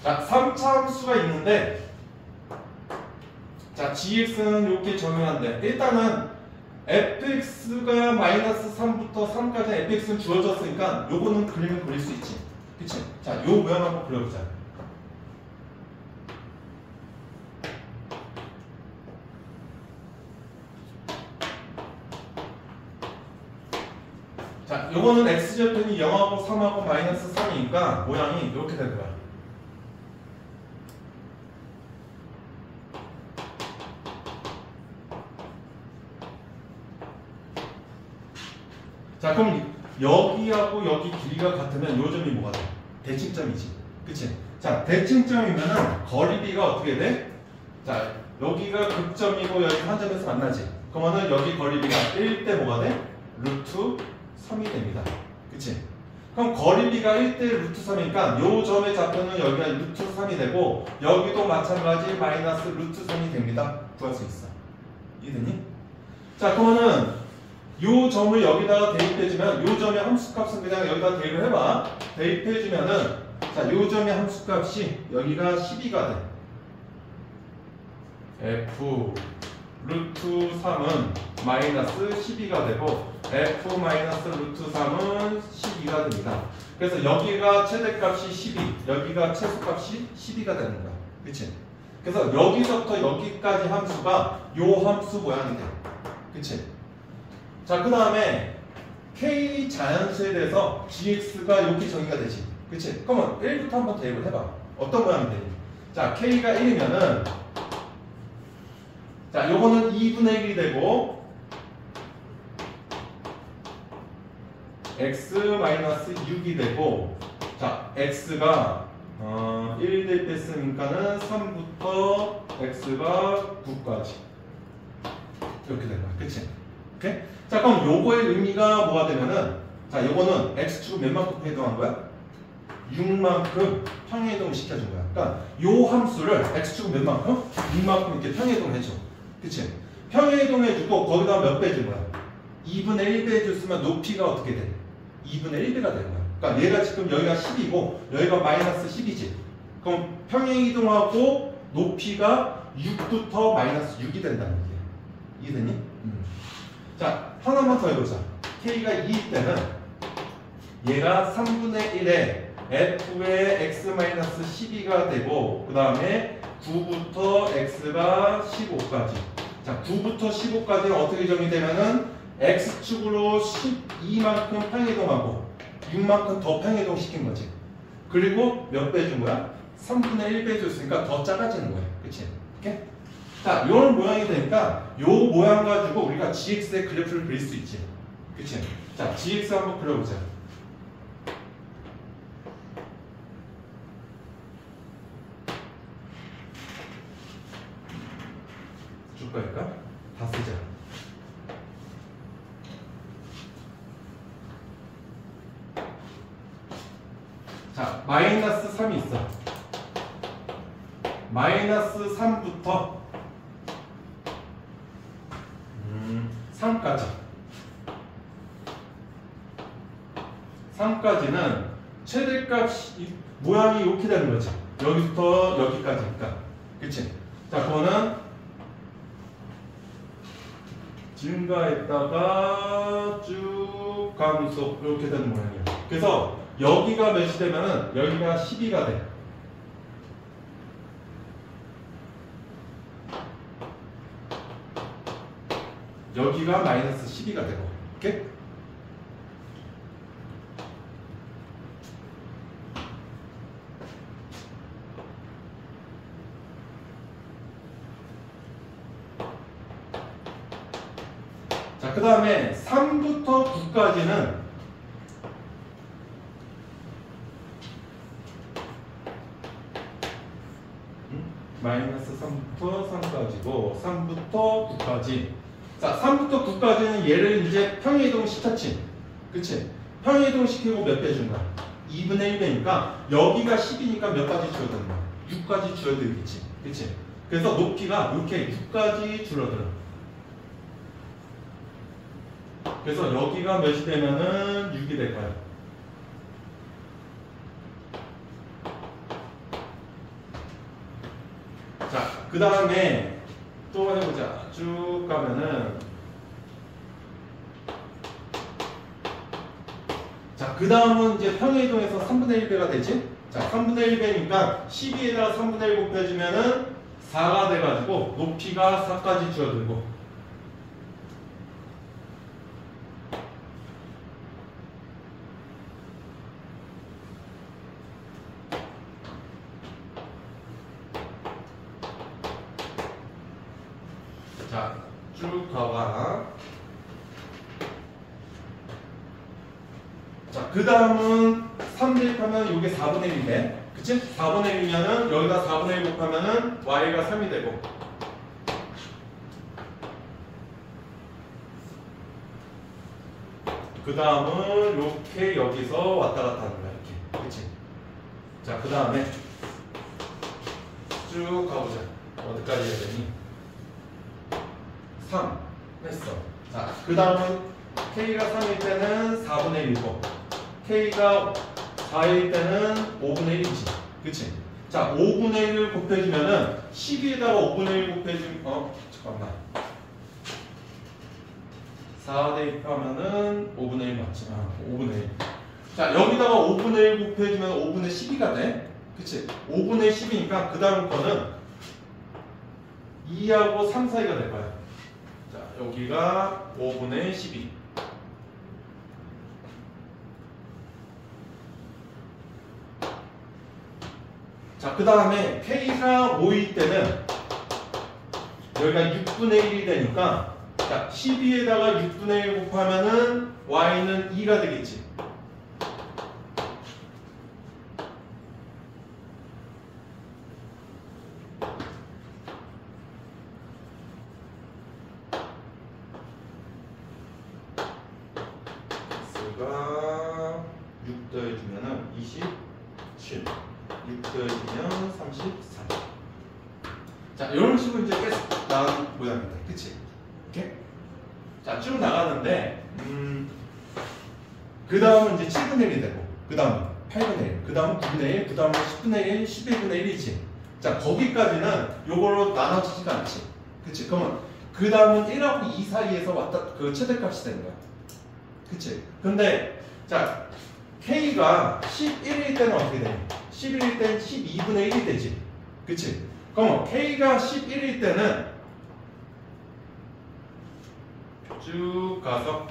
자, 3차 함수가 있는데 자, gx는 이렇게 정의한대. 일단은 fx가 마이너스 3부터 3까지 fx는 주어졌으니까 요거는 그림을 그릴 수 있지. 그치? 자, 요 모양 한번 그려보자. 자, 요거는 x절편이 0하고 3하고 마이너스 3이니까 모양이 이렇게 될 거야. 자, 그럼 여기하고 여기 길이가 같으면 요 점이 뭐가 돼? 대칭점이지. 그치? 자, 대칭점이면은 거리비가 어떻게 돼? 자, 여기가 극점이고 여기 한 점에서 만나지. 그러면은 여기 거리비가 1대 뭐가 돼? 루트 3이 됩니다. 그치? 그럼 거리비가 1대 루트 3이니까 요 점의 좌표는 여기가 루트 3이 되고 여기도 마찬가지 마이너스 루트 3이 됩니다. 구할 수 있어. 이해됐니? 자, 그러면은 요 점을 여기다가 대입해주면 요 점의 함수값은 그냥 여기다 대입을 해봐. 대입해주면은 자, 요 점의 함수값이 여기가 12가 돼. f 루트 3은 마이너스 12가 되고 f 마이너스 루트 3은 12가 됩니다. 그래서 여기가 최대값이 12, 여기가 최소값이 12가 되는 거야. 그치? 그래서 여기서부터 여기까지 함수가 요 함수 모양이 돼. 그치? 자, 그 다음에 k 자연수에 대해서 gx가 이렇게 정의가 되지. 그치? 그러면 1부터 한번 대입을 해봐. 어떤 모양이 되니? 자, k가 1이면은 자, 요거는 2분의 1이 되고 x-6이 되고 자, x가 1 대입했으니까는 3부터 x가 9까지 이렇게 된 거야. 그치? 오케이? 자, 그럼 요거의 의미가 뭐가 되면은 자, 요거는 x축은 몇 만큼 해동한 거야? 6만큼 평행이동을 시켜준 거야. 그러니까 요 함수를 x축은 몇 만큼? 6만큼 이렇게 평행이동을 해줘. 그치? 평행이동해주고 거기다 몇 배 준 거야? 2분의 1배 해줬으면 높이가 어떻게 돼? 2분의 1배가 되는 거야. 그러니까 얘가 지금 여기가 10이고 여기가 마이너스 10이지. 그럼 평행이동하고 높이가 6부터 마이너스 6이 된다는 얘기야. 이해됐니? 자, 하나만 더 해보자. k가 2일 때는 얘가 3분의 1에 f의 x-12가 되고 그 다음에 9부터 x가 15까지. 자, 9부터 15까지는 어떻게 정의되면은 x축으로 12만큼 평행이동하고 6만큼 더 평행이동 시킨 거지. 그리고 몇 배 준 거야? 3분의 1배 줬으니까 더 작아지는 거야. 그치? 오케이? 자, 이런 모양이 되니까 요 모양 가지고 우리가 gx의 그래프를 그릴 수 있지. 그치? 자, gx 한번 그려보자. 줄 거니까 다 쓰자. 자, 마이너스 3이 있어. 마이너스 3부터 3까지. 3까지는 최대값이 모양이 이렇게 되는 거지. 여기부터 여기까지니까. 그치? 자, 그거는 증가했다가 쭉 감소 이렇게 되는 모양이야. 그래서 여기가 몇이 되면은 여기가 12가 돼. 여기가 마이너스 12가 되고. 오케이? 자, 그 다음에 3부터 9까지는 마이너스 3부터 3까지고 3부터 9까지. 자, 3부터 9까지는 얘를 이제 평행이동 시켰지. 그치? 평행이동 시키고 몇 배 준 거야? 2분의 1배니까 여기가 10이니까 몇 가지 줄어드는 거야? 6까지 줄어들겠지. 그치? 그래서 높이가 이렇게 6까지 줄어들어. 그래서 여기가 몇이 되면은 6이 될 거야. 자, 그 다음에 또 해보자. 쭉 가면은 자, 그 다음은 이제 평행이동에서 3분의 1배가 되지? 자, 3분의 1배니까 12에다가 3분의 1 곱해주면은 4가 돼가지고 높이가 4까지 줄어들고 자, 쭉 가봐. 그 다음은 3 대입하면 이게 4분의 1인데, 그치? 4분의 1이면은 여기다 4분의 1 곱하면은 y가 3이 되고, 그 다음은 이렇게 여기서 왔다 갔다 하는 거야, 이렇게. 그치? 자, 그 다음에 쭉 가보자. 어디까지 해야 되니? 3 했어. 자, 그 다음은 K가 3일 때는 4분의 1이고, K가 4일 때는 5분의 1이지. 그치? 자, 5분의 1을 곱해주면은 12에다가 5분의 1 곱해주면, 잠깐만. 4 대입하면은 5분의 1 맞지? 5분의 1. 자, 여기다가 5분의 1 곱해주면 5분의 12가 돼. 그치? 5분의 10이니까 그 다음 거는 2하고 3 사이가 될 거야. 자, 여기가 5분의 12. 자, 그 다음에 K가 5일 때는 여기가 6분의 1이 되니까, 자, 12에다가 6분의 1 곱하면은 y는 2가 되겠지. x가 6 더해주면은 27, 6 더해주면 33. 자, 이런 식으로 이제 계속 나가는 모양입니다. 그치? 이렇게? 자, 쭉 나가는데, 그 다음은 이제 7분의 1이 되고, 그 다음은 8분의 1, 그 다음은 9분의 1, 그 다음은 10분의 1, 11분의 1이지. 자, 거기까지는 요걸로 나눠지지가 않지. 그치? 그러면 그 다음은 1하고 2 사이에서 왔다, 그 최대값이 되는 거야. 그치? 근데, 자, K가 11일 때는 어떻게 되니? 11일 때는 12분의 1이 되지. 그치? 그러면 K가 11일 때는 쭉 가서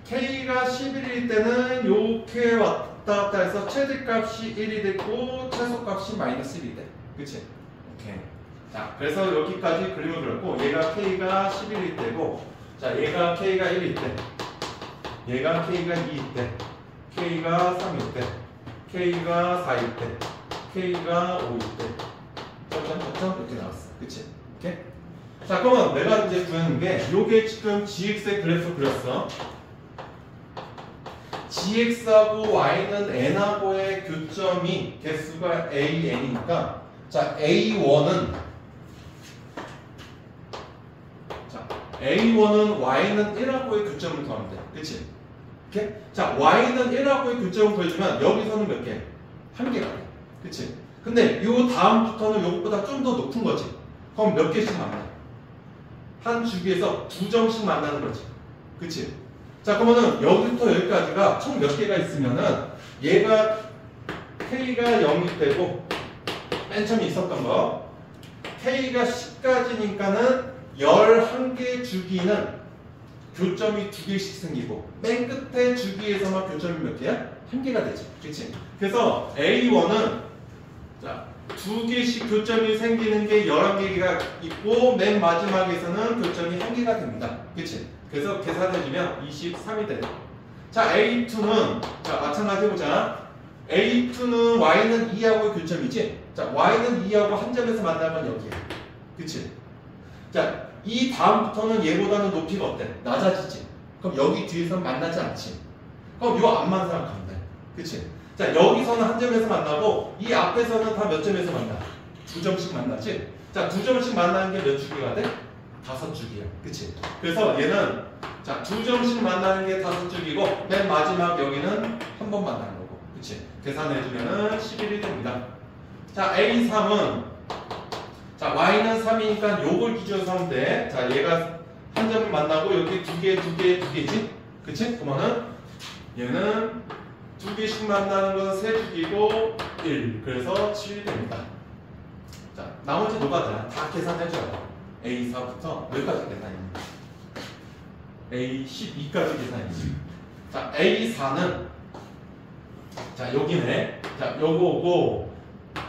K가 11일 때는 이렇게 왔다 갔다 해서 최대값이 1이 되고 최소값이 마이너스 1이 돼. 그치? 오케이. 자, 그래서 여기까지 그림을 그렸고, 얘가 K가 11일 때고, 자, 얘가 K가 1일 때, 얘가 K가 2일 때, K가 3일 때, K가 4일 때, K가 5일 때, 점점 이렇게 나왔어. 그치? 오케이? 자, 그러면 내가 이제 구하는 게, 요게 지금 GX의 그래프 그렸어. GX하고 Y는 N하고의 교점이 개수가 AN이니까, 자, A1은, 자, A1은 Y는 1하고의 교점을 구하면 돼. 그치? 오케이? 자, Y는 1하고의 교점을 구해주면 여기서는 몇 개? 한 개가 돼. 그치? 근데 요 다음부터는 요것보다 좀 더 높은 거지. 그럼 몇 개씩 만나? 한 주기에서 2점씩 만나는 거지. 그치? 자, 그러면은 여기부터 여기까지가 총 몇 개가 있으면은 얘가 K가 0이 되고, 맨 처음에 있었던 거 K가 10까지니까는 11개 주기는 교점이 2개씩 생기고, 맨 끝에 주기에서만 교점이 몇 개야? 1개가 되지. 그치? 그래서 A1은 자, 2개씩 교점이 생기는 게 11개가 있고, 맨 마지막에서는 교점이 1개가 됩니다. 그치? 그래서 계산해주면 23이 되네. 자, A2는, 자, 마찬가지 해보자. A2는 Y는 2하고의 교점이지? 자, Y는 2하고 한 점에서 만나면 여기야. 그치? 자, 이 다음부터는 얘보다는 높이가 어때? 낮아지지? 그럼 여기 뒤에서 만나지 않지? 그럼 요 앞만 생각하면 돼. 그치? 자, 여기서는 한 점에서 만나고, 이 앞에서는 다 몇 점에서 만나? 2점씩 만나지? 자, 2점씩 만나는 게 몇 주기가 돼? 5주기야. 그치? 그래서 얘는, 자, 2점씩 만나는 게 5주기고, 맨 마지막 여기는 한 번 만나는 거고. 그치? 계산해주면은 11이 됩니다. 자, A3은, 자, Y는 3이니까 요걸 기준으로 하면 돼. 자, 얘가 한 점을 만나고, 여기 2개지? 그치? 그러면은, 얘는 2개씩 만나는 건 3주기고 1. 그래서 7이 됩니다. 자, 나머지 노가다 다 계산해줘요. A4부터 여기까지 계산입니다. A12까지 계산입니다. 자, A4는 자, 여기네. 자, 요거고.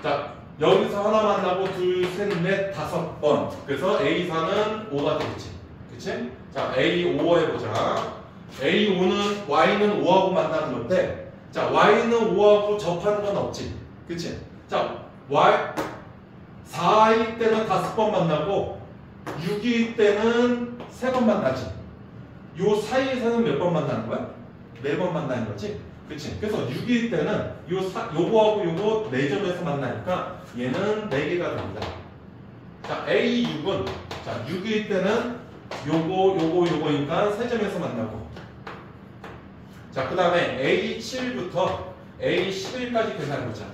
자, 여기서 하나 만나고 둘, 셋, 넷, 5번. 그래서 A4는 5가 되겠지. 그치? 자, A5 해보자. A5는 Y는 5하고 만나는 건데, 자, Y는 5하고 접하는 건 없지. 그치? 자, Y, 4일 때는 5번 만나고, 6일 때는 3번 만나지. 요 사이에서는 몇 번 만나는 거야? 4번 만나는 거지. 그치? 그래서 6일 때는 요거하고 요거 4점에서 만나니까 얘는 4개가 됩니다. 자, A6은, 자, 6일 때는 요거니까 3점에서 만나고. 자, 그 다음에 A7부터 A11까지 계산해보자.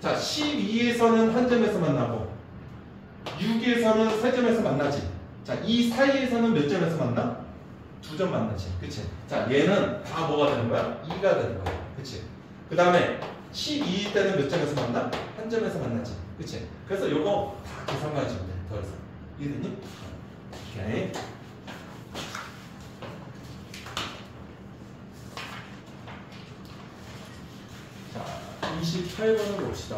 자, 12에서는 한 점에서 만나고, 6에서는 3점에서 만나지. 자, 이 사이에서는 몇 점에서 만나? 2점 만나지. 그치? 자, 얘는 다 뭐가 되는 거야? 2가 되는 거야. 그치? 그 다음에 12일 때는 몇 점에서 만나? 한 점에서 만나지. 그치? 그래서 요거 다 계산 가지면 돼. 더 이상. 이해됐니? 오케이. 자, 28번을 봅시다.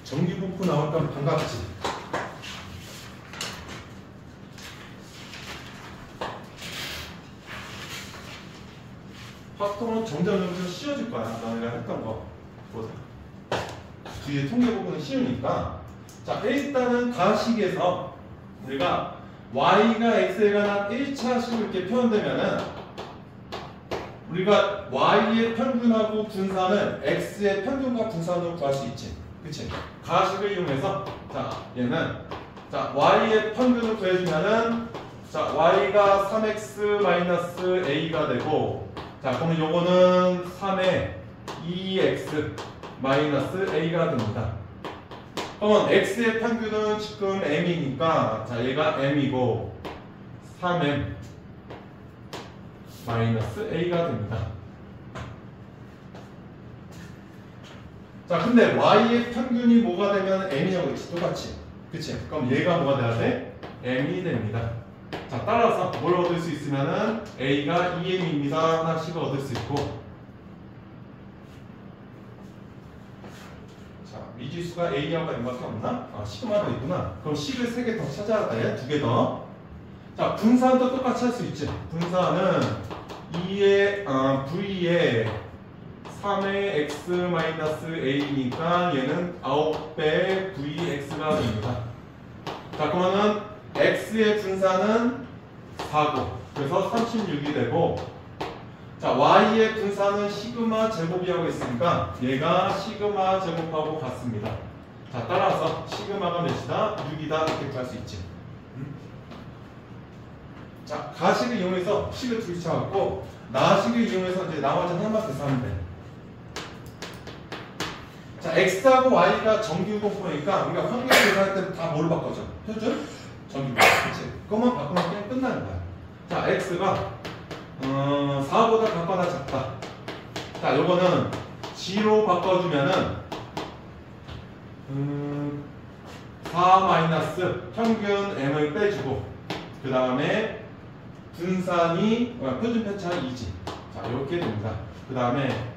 정기분포 나올까 반갑지? 확통은 점점 쉬워질 거야. 너네가 했던 거 보자. 뒤에 통계 부분은 쉬우니까. 자, 일단은 가식에서 우리가 y가 x에 관한 1차식을 이렇게 표현되면은 우리가 y의 평균하고 분산을 x의 평균과 분산으로 구할 수 있지. 그치? 가식을 이용해서 자, 얘는 자, y의 평균을 구해주면은 자, y가 3x-a가 되고 자, 그러면 요거는 3의 2x-a가 됩니다. 그러면 x의 평균은 지금 m이니까 자, 얘가 m이고 3m a가 됩니다. 자, 근데 y의 평균이 뭐가 되면 m이냐고 했지. 똑같이. 그치? 그럼 얘가 뭐가 돼야 돼? m이 됩니다. 자, 따라서 뭘 얻을 수 있으면은 a가 2m입니다. 하나씩을 얻을 수 있고. 자, 미지수가 a하고 m밖에 없나? 아, 시그마도 있구나. 그럼 식을 3개 더 찾아야 돼. 2개 더. 자, 분산도 똑같이 할 수 있지. 분산은 2의 v의 3의 x-a니까 얘는 9배 vx가 됩니다. 자, 그러면은 x의 분산은 4고 그래서 36이 되고 자, y의 분산은 시그마 제곱이라고 했으니까 얘가 시그마 제곱하고 같습니다. 자, 따라서 시그마가 몇이다? 6이다 이렇게 구할 수 있지. 자, 가식을 이용해서 식을 둘이 쳐갖고 나식을 이용해서 이제 나머지 하나만 계산하면 돼. 자, x하고 y가 정규분포니까 우리가 확률 계산할 때는 다 뭐로 바꿔줘? 표준? 정규분포. 그치? 그것만 바꾸면 그냥 끝나는 거야. 자, x가 4보다 같거나 작다. 자, 요거는 g로 바꿔주면은 4 마이너스 평균 m을 빼주고 그 다음에 분산이 표준 편차가 2지. 자, 이렇게 됩니다. 그 다음에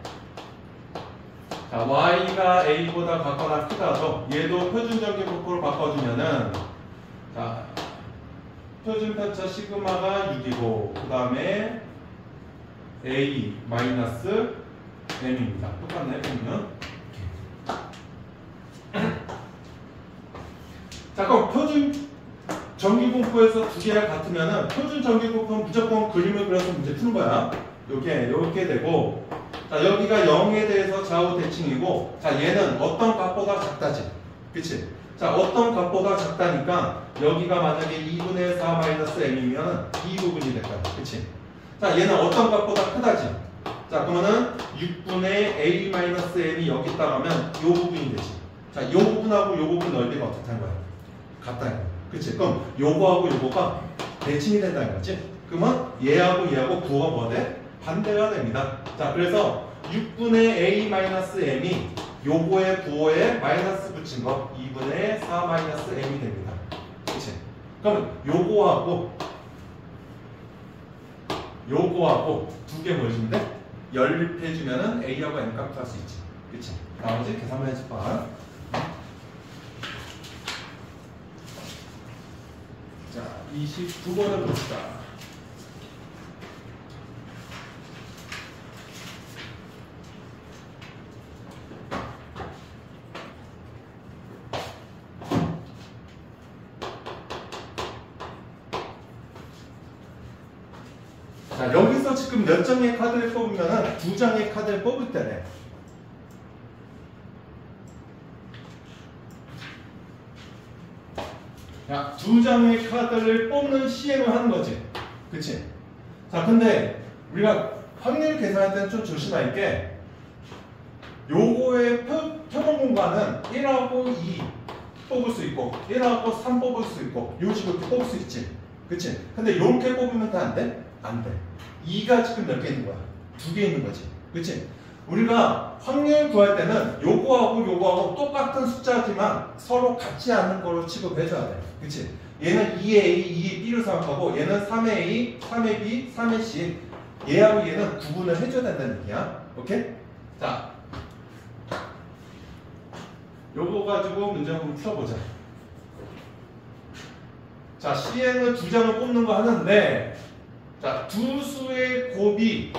자, y가 a보다 같거나 크다도 얘도 표준 정규분포로 바꿔주면은 자, 표준 편차 시그마가 6이고 그 다음에 a 마이너스 m입니다. 똑같네, m은. 자, 그럼 표준 정규분포에서 두 개가 같으면은 표준 정규분포는 무조건 그림을 그려서 문제 푸는 거야. 요렇게 되고 자, 여기가 0에 대해서 좌우 대칭이고 자, 얘는 어떤 값보다 작다지. 그치? 자, 어떤 값보다 작다니까 여기가 만약에 2분의 4 마이너스 m이면 이 부분이 될 거야. 그치? 자, 얘는 어떤 값보다 크다지. 자, 그러면은 6분의 a 마이너스 m이 여기 있다가면 요 부분이 되지. 자, 요 부분하고 요 부분 넓이가 어떻다는 거야? 같다는 거야. 그치? 그럼 요거하고 요거가 대칭이 된다는 거지. 그러면 얘하고 얘하고 부호가 뭐 돼? 반대가 됩니다. 자, 그래서 6분의 a-m이 요거의 부호에 마이너스 붙인 거 2분의 4-m이 됩니다. 그치? 그러면 요거하고 요거하고 두 개 뭐 해주면 돼? 연립해주면은 A하고 M값 구할 수 있지. 그치? 나머지 계산만 해줄까? 자, 29번을 봅시다. 자, 여기서 지금 몇 장의 카드를 뽑으면은 두 장의 카드를 뽑을 때네. 자, 두 장의 카드를 뽑는 시행을 하는 거지. 그치? 자, 근데 우리가 확률 계산할 때는 좀 조심할 게 요거의 표본 공간은 1하고 2 뽑을 수 있고 1하고 3 뽑을 수 있고 요 식으로 이렇게 뽑을 수 있지. 그치? 근데 요렇게 뽑으면 다 안 돼? 안 돼. 2가 지금 몇 개 있는 거야? 2개 있는 거지. 그치? 우리가 확률 구할 때는 요거하고 똑같은 숫자지만 서로 같지 않은 걸로 취급해줘야 돼. 그치? 얘는 2A, 2B로 생각하고 얘는 3A, 3의 B, 3의 C 얘하고 얘는 구분을 해줘야 된다는 얘기야. 오케이? 자, 요거 가지고 문제 한번 풀어보자. 자, 시행은 두 장을 뽑는 거 하는데 자, 두 수의 곱이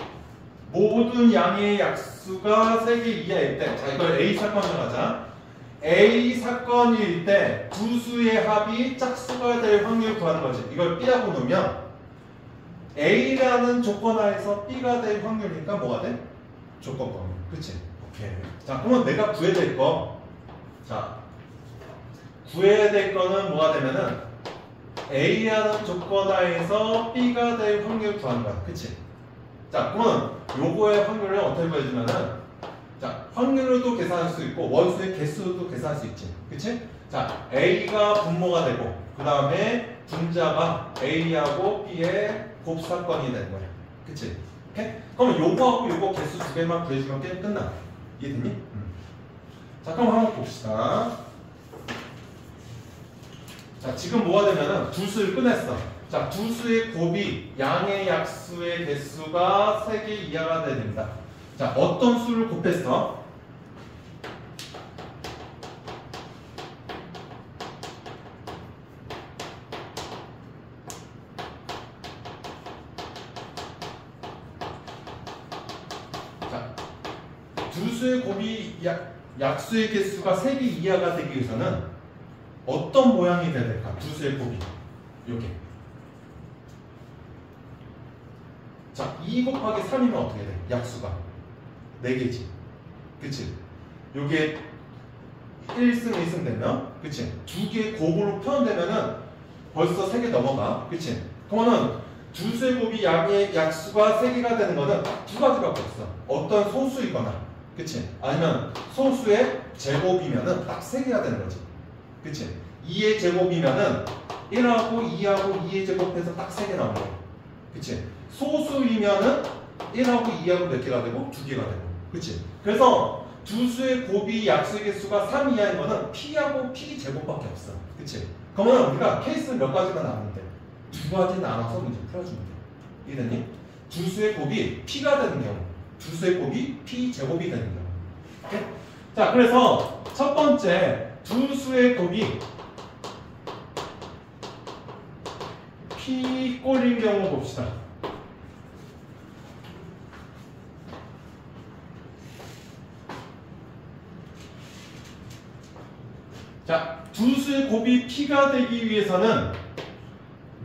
모든 양의 약수가 3개 이하일 때, 자, 이걸 A 사건으로 가자. A 사건일 때 두 수의 합이 짝수가 될 확률 구하는 거지. 이걸 B라고 놓으면 A라는 조건 하에서 B가 될 확률이니까 뭐가 돼? 조건범위. 그치? 오케이. 자, 그러면 내가 구해야 될 거. 자, 구해야 될 거는 뭐가 되면은 A라는 조건 하에서 B가 될 확률 구하는 거야. 그치? 자, 그러면 요거의 확률을 어떻게 구해주면은 자, 확률도 계산할 수 있고 원수의 개수도 계산할 수 있지. 그치? 자, A가 분모가 되고 그 다음에 분자가 A하고 B의 곱사건이 되는 거야. 그치? 오케이? 그러면 요거하고 요거 개수 두 개만 구해주면 게임 끝나. 이해됐니? 자, 그럼 한번 봅시다. 자, 지금 뭐가 되면은 두 수를 꺼냈어. 자, 두 수의 곱이 양의 약수의 개수가 3개 이하가 돼야 됩니다. 자, 어떤 수를 곱했어? 자, 두 수의 곱이 약수의 개수가 3개 이하가 되기 위해서는 어떤 모양이 돼야 될까? 두 수의 곱이. 요게. 자, 2 곱하기 3이면 어떻게 돼? 약수가 4개지. 그치? 요게 1승, 2승 되면, 그치? 두 개의 곱으로 표현되면은 벌써 3개 넘어가. 그치? 그러면은 두 수의 곱이 양의 약수가 3개가 되는 거는 딱 두 가지밖에 없어. 어떤 소수이거나, 그치? 아니면 소수의 제곱이면은 딱 3개가 되는 거지. 그치? 2의 제곱이면은 1하고 2하고 2의 제곱해서 딱 3개 나오는 거야. 그치? 소수이면은 1하고 2하고 몇 개가 되고 2개가 되고. 그치? 그래서 두 수의 곱이 약수의 개수가 3 이하인 거는 P하고 P 제곱밖에 없어. 그치? 그러면 우리가 케이스는 몇 가지가 나왔는데 두 가지 나눠서 문제 풀어주면 돼. 이해됐니? 두 수의 곱이 P가 되는 경우, 두 수의 곱이 P 제곱이 되는 경우. 오케이? 자, 그래서 첫 번째 두 수의 곱이 P 꼴인 경우 봅시다. 자, 두 수의 곱이 P가 되기 위해서는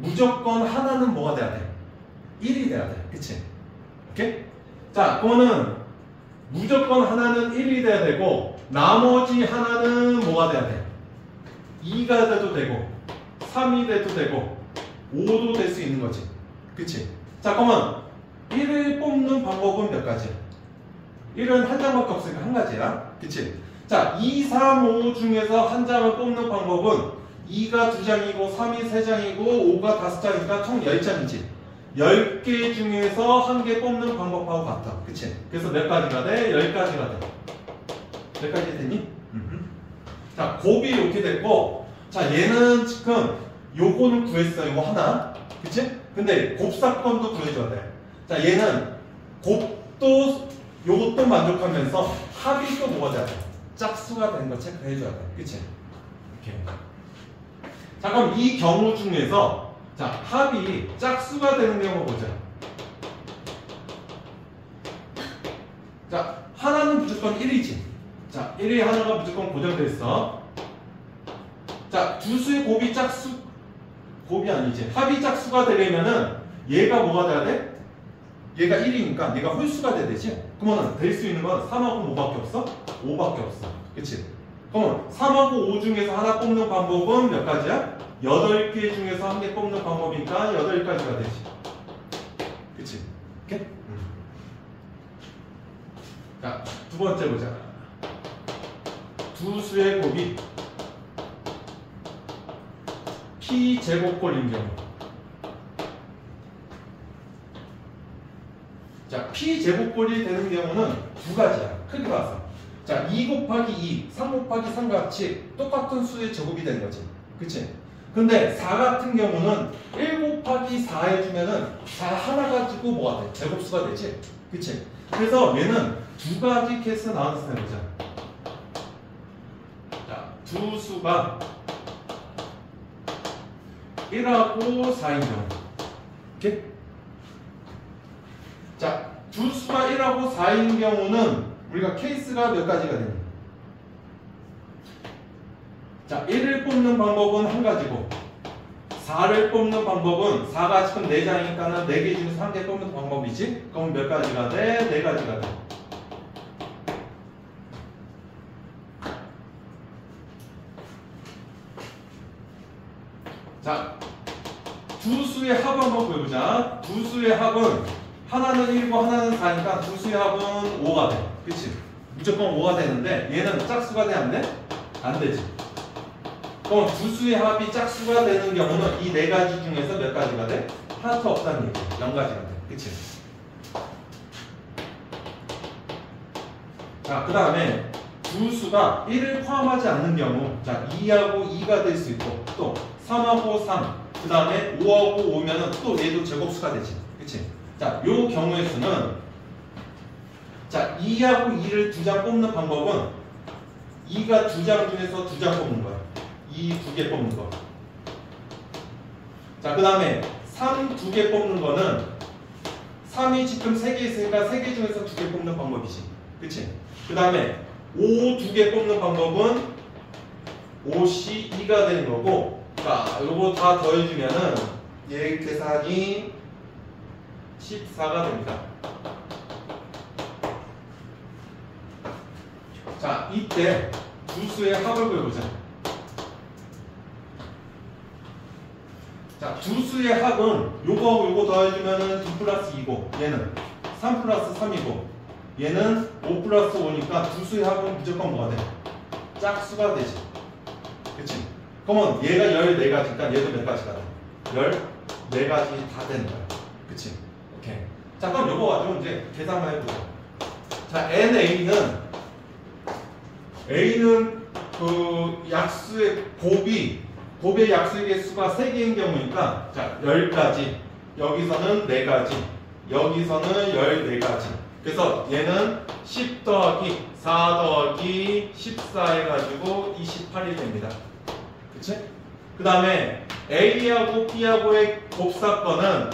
무조건 하나는 뭐가 돼야 돼? 1이 돼야 돼. 그치? 오케이? 자, 그거는 무조건 하나는 1이 돼야 되고 나머지 하나는 뭐가 돼야 돼? 2가 돼도 되고 3이 돼도 되고 5도 될 수 있는 거지. 그치? 자, 그러면 1을 뽑는 방법은 몇 가지야? 1은 한 장밖에 없으니까 한 가지야. 그치? 자, 2, 3, 5 중에서 한 장을 뽑는 방법은 2가 2장이고 3이 3장이고 5가 5장이니까 총 10장이지. 10개 중에서 한 개 뽑는 방법하고 같아. 그치? 그래서 몇 가지가 돼? 10가지가 돼. 몇 가지 됐니? 자, 곱이 이렇게 됐고, 자, 얘는 지금 요거는 구했어. 요거 하나. 그치? 근데 곱사건도 구해줘야 돼. 자, 얘는 곱도 요것도 만족하면서 합이 또 뭐가 돼야 돼? 짝수가 되는 거 체크해줘야 돼. 그치? 이렇게. 자, 그럼 이 경우 중에서 자, 합이 짝수가 되는 경우 보자. 자, 하나는 무조건 1이지. 자, 1이 하나가 무조건 고정돼 있어. 자, 두 수의 곱이 짝수, 곱이 아니지. 합이 짝수가 되려면은 얘가 뭐가 돼야 돼? 얘가 1이니까 얘가 홀수가 돼야 되지. 그러면 될 수 있는 건 3하고 뭐밖에 없어? 5밖에 없어. 그치? 그럼 3하고 5 중에서 하나 뽑는 방법은 몇 가지야? 8개 중에서 한 개 뽑는 방법이니까 8가지가 되지. 그치? 오케이? 자, 두 번째 보자. 두 수의 곱이 P제곱꼴인 경우. 자, P제곱꼴이 되는 경우는 두 가지야. 크게 봐서. 자, 2 곱하기 2, 3 곱하기 3 같이 똑같은 수의 제곱이 되는 거지. 그치? 근데 4 같은 경우는 1 곱하기 4 해주면은 4 하나 가지고 뭐가 돼? 제곱수가 되지? 그치? 그래서 얘는 두 가지 케이스 나눠서 해보자. 자, 두 수가 1하고 4인 경우. 오케이? 자, 두 수가 1하고 4인 경우는 우리가 케이스가 몇 가지가 되니? 자, 1을 뽑는 방법은 한 가지고 4를 뽑는 방법은 4가 지금 4장이니까 4개 중에서 한 개 뽑는 방법이지? 그럼 몇 가지가 돼? 4가지가 돼. 자, 두 수의 합 한번 보여보자. 두 수의 합은 하나는 1고 하나는 4니까 두 수의 합은 5가 돼. 그치? 무조건 5가 되는데 얘는 짝수가 돼? 안 돼? 안 되지. 그럼 두 수의 합이 짝수가 되는 경우는 이 4가지 중에서 몇 가지가 돼? 하나도 없다는 얘기야. 0가지가 돼. 그치? 자, 그 다음에 두 수가 1을 포함하지 않는 경우, 자, 2하고 2가 될 수 있고, 또 3하고 3, 그 다음에 5하고 5면은 또 얘도 제곱수가 되지. 그치? 자, 요 경우의 수는, 자, 2하고 2를 2장 뽑는 방법은 2가 2장 중에서 2장 뽑는 거야. 2 2개 뽑는 거. 자, 그 다음에 3 2개 뽑는 거는 3이 지금 3개 있으니까 3개 중에서 2개 뽑는 방법이지. 그치? 그 다음에 5 2개 뽑는 방법은 5시 2가 되는 거고, 자, 요거 다 더해주면은 얘 계산이 14가 됩니다. 자, 이때 두 수의 합을 구해보자. 자, 두 수의 합은 요거하고 요거 더해주면은 2 플러스 2고, 얘는 3 플러스 3이고, 얘는 5 플러스 5니까 두 수의 합은 무조건 뭐가 돼? 짝수가 되지. 그치? 그러면 얘가 14가지니까 얘도 몇 가지가 돼? 14가지 다 되는 거야. 그치? 오케이. 자, 그럼 요거 가지고 이제 계산만 해보자. 자, A는 그 약수의 곱의 약수의 개수가 3개인 경우니까, 자, 10가지. 여기서는 4가지. 여기서는 14가지. 그래서 얘는 10 더하기 4 더하기 14 해가지고 28이 됩니다. 그치? 그 다음에 A하고 B하고의 곱사건은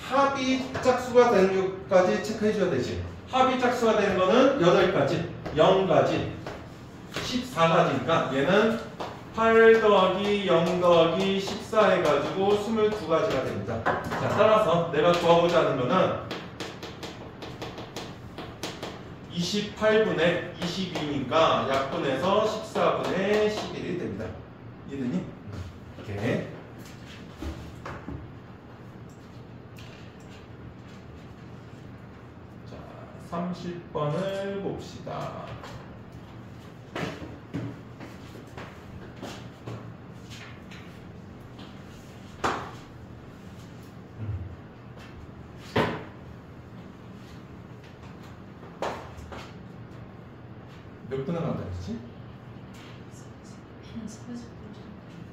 합이 짝수가 되는 것까지 체크해줘야 되지. 합이 짝수가 되는 거는 8가지, 0가지, 14가지니까 얘는 8 더하기 0 더하기 14 해가지고 22가지가 됩니다. 자, 따라서 내가 구하고자 하는 거는 28분의 22니까 약분해서 14분의 11이 됩니다. 이해되니? 오케이. 자, 30번을 봅시다. 몇 분을 간다 했지?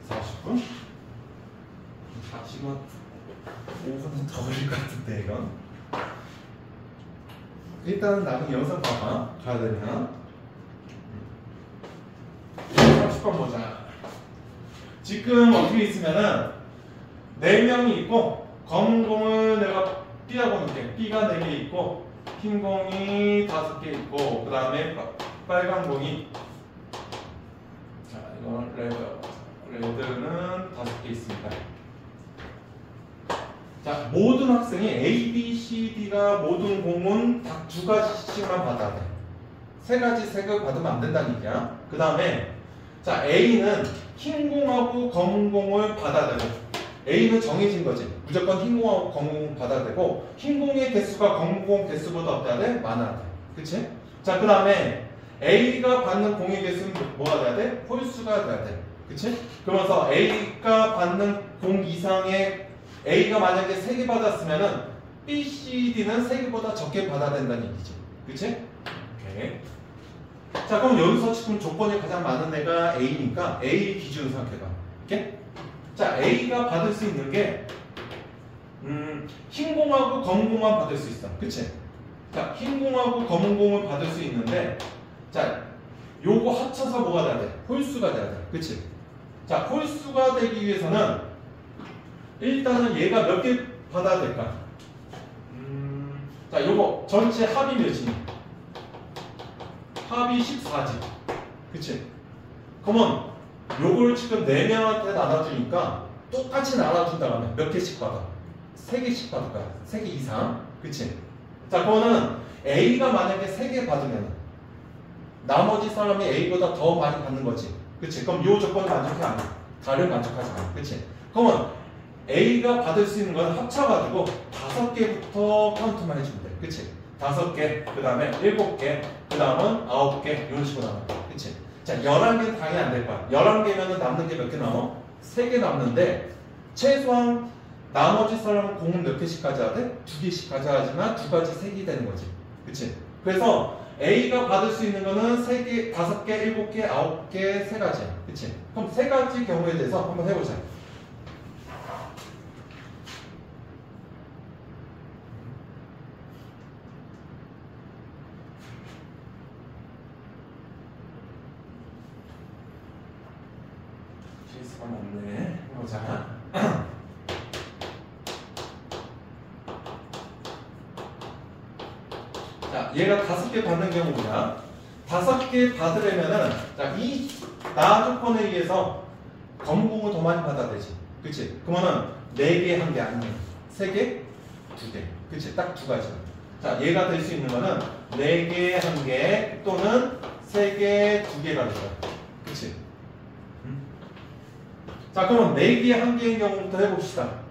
40분? 40분? 5분은 더 걸릴 것 같은데 이건? 일단은 나중에 영상 봐봐. 가야 되면 30번 보자. 지금 어떻게 있으면은 4명이 있고 검은 공을 내가 B라고 놓을게. B가 4개 있고 흰 공이 5개 있고 그 다음에 빨간 공이 자 이건 레드는 5개 있습니다. 자 모든 학생이 A, B, C, D가 모든 공은 다 2가지씩만 받아야 돼. 3가지 색을 받으면 안 된다는 얘기야. 그 다음에 자 A는 흰 공하고 검은 공을 받아야 되고 A는 정해진 거지. 무조건 흰 공하고 검은 공 받아야 되고 흰 공의 개수가 검은 공 개수보다 어때야 돼? 많아야 돼. 그치? 자, 그 다음에 A가 받는 공의 개수는 뭐가 돼야 돼? 홀수가 돼야 돼. 그치? 그러면서 A가 받는 공 이상의 A가 만약에 3개 받았으면은 B, C, D는 3개보다 적게 받아야 된다는 얘기지. 그치? 오케이. 자, 그럼 여기서 지금 조건이 가장 많은 애가 A니까 A 기준으로 생각해봐. 오케이? 자, A가 받을 수 있는 게 흰 공하고 검은 공만 받을 수 있어. 그치? 자, 흰 공하고 검은 공을 받을 수 있는데 자, 요거 합쳐서 뭐가 돼야 돼? 홀수가 돼야 돼. 그치? 자, 홀수가 되기 위해서는 일단은 얘가 몇 개 받아야 될까? 자, 요거 전체 합이 몇이니? 합이 14지. 그치? 그러면 요걸 지금 4명한테 나눠주니까 똑같이 나눠준다고 하면 몇 개씩 받아? 3개씩 받을 거야. 3개 이상. 그치? 자, 그거는 A가 만약에 3개 받으면 나머지 사람이 A보다 더 많이 받는 거지. 그치? 그럼 요 조건을 만족해 안 해? 다를 만족하지 않아. 그치? 그러면 A가 받을 수 있는 건 합쳐가지고 5개부터 카운트만 해주면 돼. 그치? 5개, 그 다음에 7개, 그 다음은 9개, 이런 식으로 나눠. 그치? 자, 11개는 당연히 안 될 거야. 11개면 남는 게 몇 개 남아? 3개 남는데, 최소한 나머지 사람은 공은 몇 개씩 가져야 돼? 2개씩 가져야지만 2가지 색이 되는 거지. 그치? 그래서 A가 받을 수 있는 거는 3개, 5개, 7개, 9개, 3가지야. 그치? 그럼 3가지 경우에 대해서 한번 해보자. 실수가 없네. 해보자. 자, 얘가 5개 받는 경우보다 5개 받으려면은 자, 이 나 조건에 의해서 검은 공을 더 많이 받아야 되지. 그치? 그러면은 4개, 1개 아니면 3개, 2개. 그치? 딱 2가지. 자, 얘가 될 수 있는 거는 4개, 1개 또는 3개, 2개가 되죠. 그치? 자, 그러면 4개, 1개인 경우부터 해봅시다.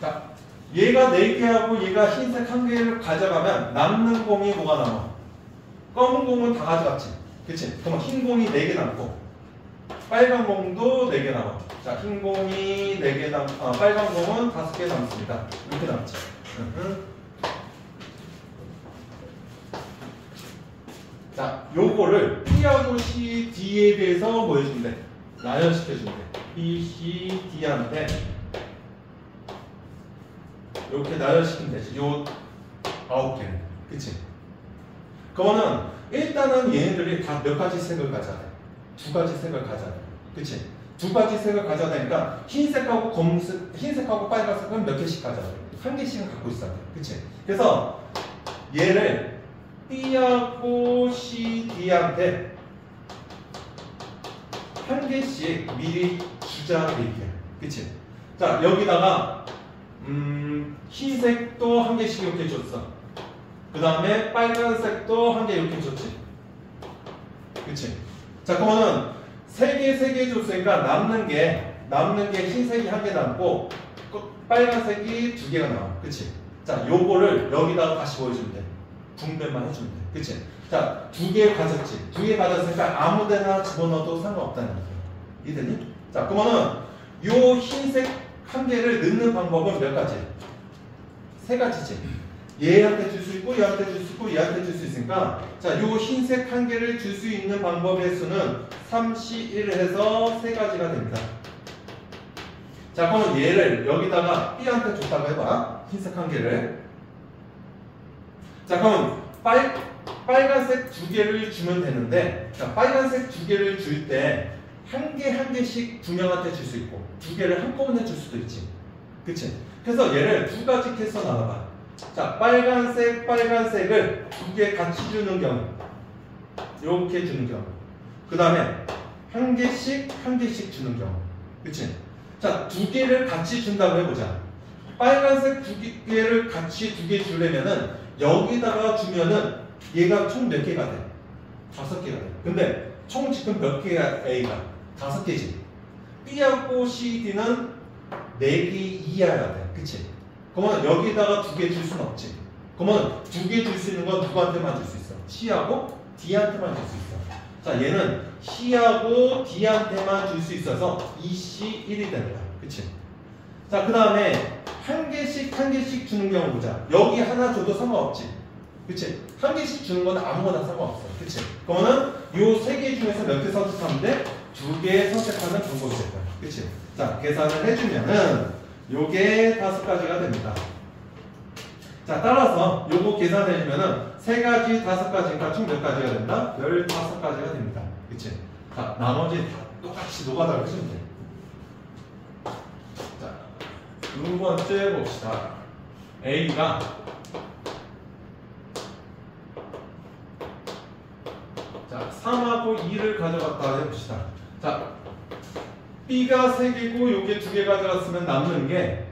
자, 얘가 4개하고 얘가 흰색 1개를 가져가면 남는 공이 뭐가 남아? 검은 공은 다 가져갔지. 그치? 그러면 흰 공이 4개 남고 빨간 공도 4개 남아. 자, 흰 공이 4개 빨간 공은 5개 남습니다. 이렇게 남지. 자, 요거를 B하고 C, D에 대해서 뭐 해주면 돼? 나열시켜주면 돼. B, C, D한테 이렇게 나열시키면 되지. 요 9개는. 그치? 그거는 일단은 얘네들이 다 몇 가지 색을 가져야 돼? 2가지 색을 가져야 돼. 그치? 2가지 색을 가져야 되니까 흰색하고 검은색, 흰색하고 빨간색은 몇 개씩 가져야 돼? 1개씩은 갖고 있어야 돼. 그치? 그래서 얘를 B하고 C, D한테 1개씩 미리 주자 얘기야. 그치? 자, 여기다가 흰색도 1개씩 이렇게 줬어. 그 다음에 빨간색도 1개 이렇게 줬지. 그치? 자, 그러면은 3개 줬으니까 남는 게 흰색이 1개 남고 빨간색이 2개가 나와. 그치? 자, 요거를 여기다가 다시 보여주면 돼. 분배만 해주면 돼. 그치? 자, 2개 가졌지. 2개 가졌으니까 아무 데나 집어넣어도 상관없다는 얘기야. 이해되니? 자, 그러면은 요 흰색 1개를 넣는 방법은 몇 가지? 3가지지. 얘한테 줄 수 있고 얘한테 줄 수 있고 얘한테 줄 수 있으니까 자, 요 흰색 한 개를 줄 수 있는 방법의 수는 3C1 해서 3가지가 됩니다. 자, 그럼 얘를 여기다가 B한테 줬다고 해봐. 흰색 한 개를. 자, 그럼 빨간색 2개를 주면 되는데, 자, 빨간색 2개를 줄 때 한 개씩 2명한테 줄 수 있고 2개를 한꺼번에 줄 수도 있지. 그치? 그래서 얘를 2가지 캐서 나눠봐. 자, 빨간색을 2개 같이 주는 경우, 이렇게 주는 경우, 그 다음에 한 개씩 주는 경우. 그치? 자, 2개를 같이 준다고 해보자. 빨간색 2개를 같이 2개 주려면은 여기다가 주면은 얘가 총 몇 개가 돼? 5개가 돼. 근데 총 지금 몇 개가 A가? 5개지. B하고 C, D는 4개 이하여야 돼. 그치? 그러면 여기다가 2개 줄 수는 없지. 그러면 2개 줄 수 있는 건 누구한테만 줄 수 있어? C하고 D한테만 줄 수 있어. 자, 얘는 C하고 D한테만 줄 수 있어서 2C1이 된다. 그치? 자, 그 다음에 한 개씩 주는 경우 보자. 여기 하나 줘도 상관없지. 그치? 한 개씩 주는 건 아무거나 상관없어. 그치? 그러면은 요 3개 중에서 몇 개 선택하면 돼? 2개 선택하는 방법이 될 거야. 그치? 자, 계산을 해주면은 요게 5가지가 됩니다. 자, 따라서 요거 계산해주면은 3가지, 5가지니까 총 몇 가지가 된다? 15가지가 됩니다. 그치? 자, 나머지 다 똑같이 노가다를 해주면 돼. 자, 두 번째 봅시다. A가 자, 3하고 2를 가져갔다 해봅시다. 자, B가 3개고 요게 2개 가져갔으면 남는 게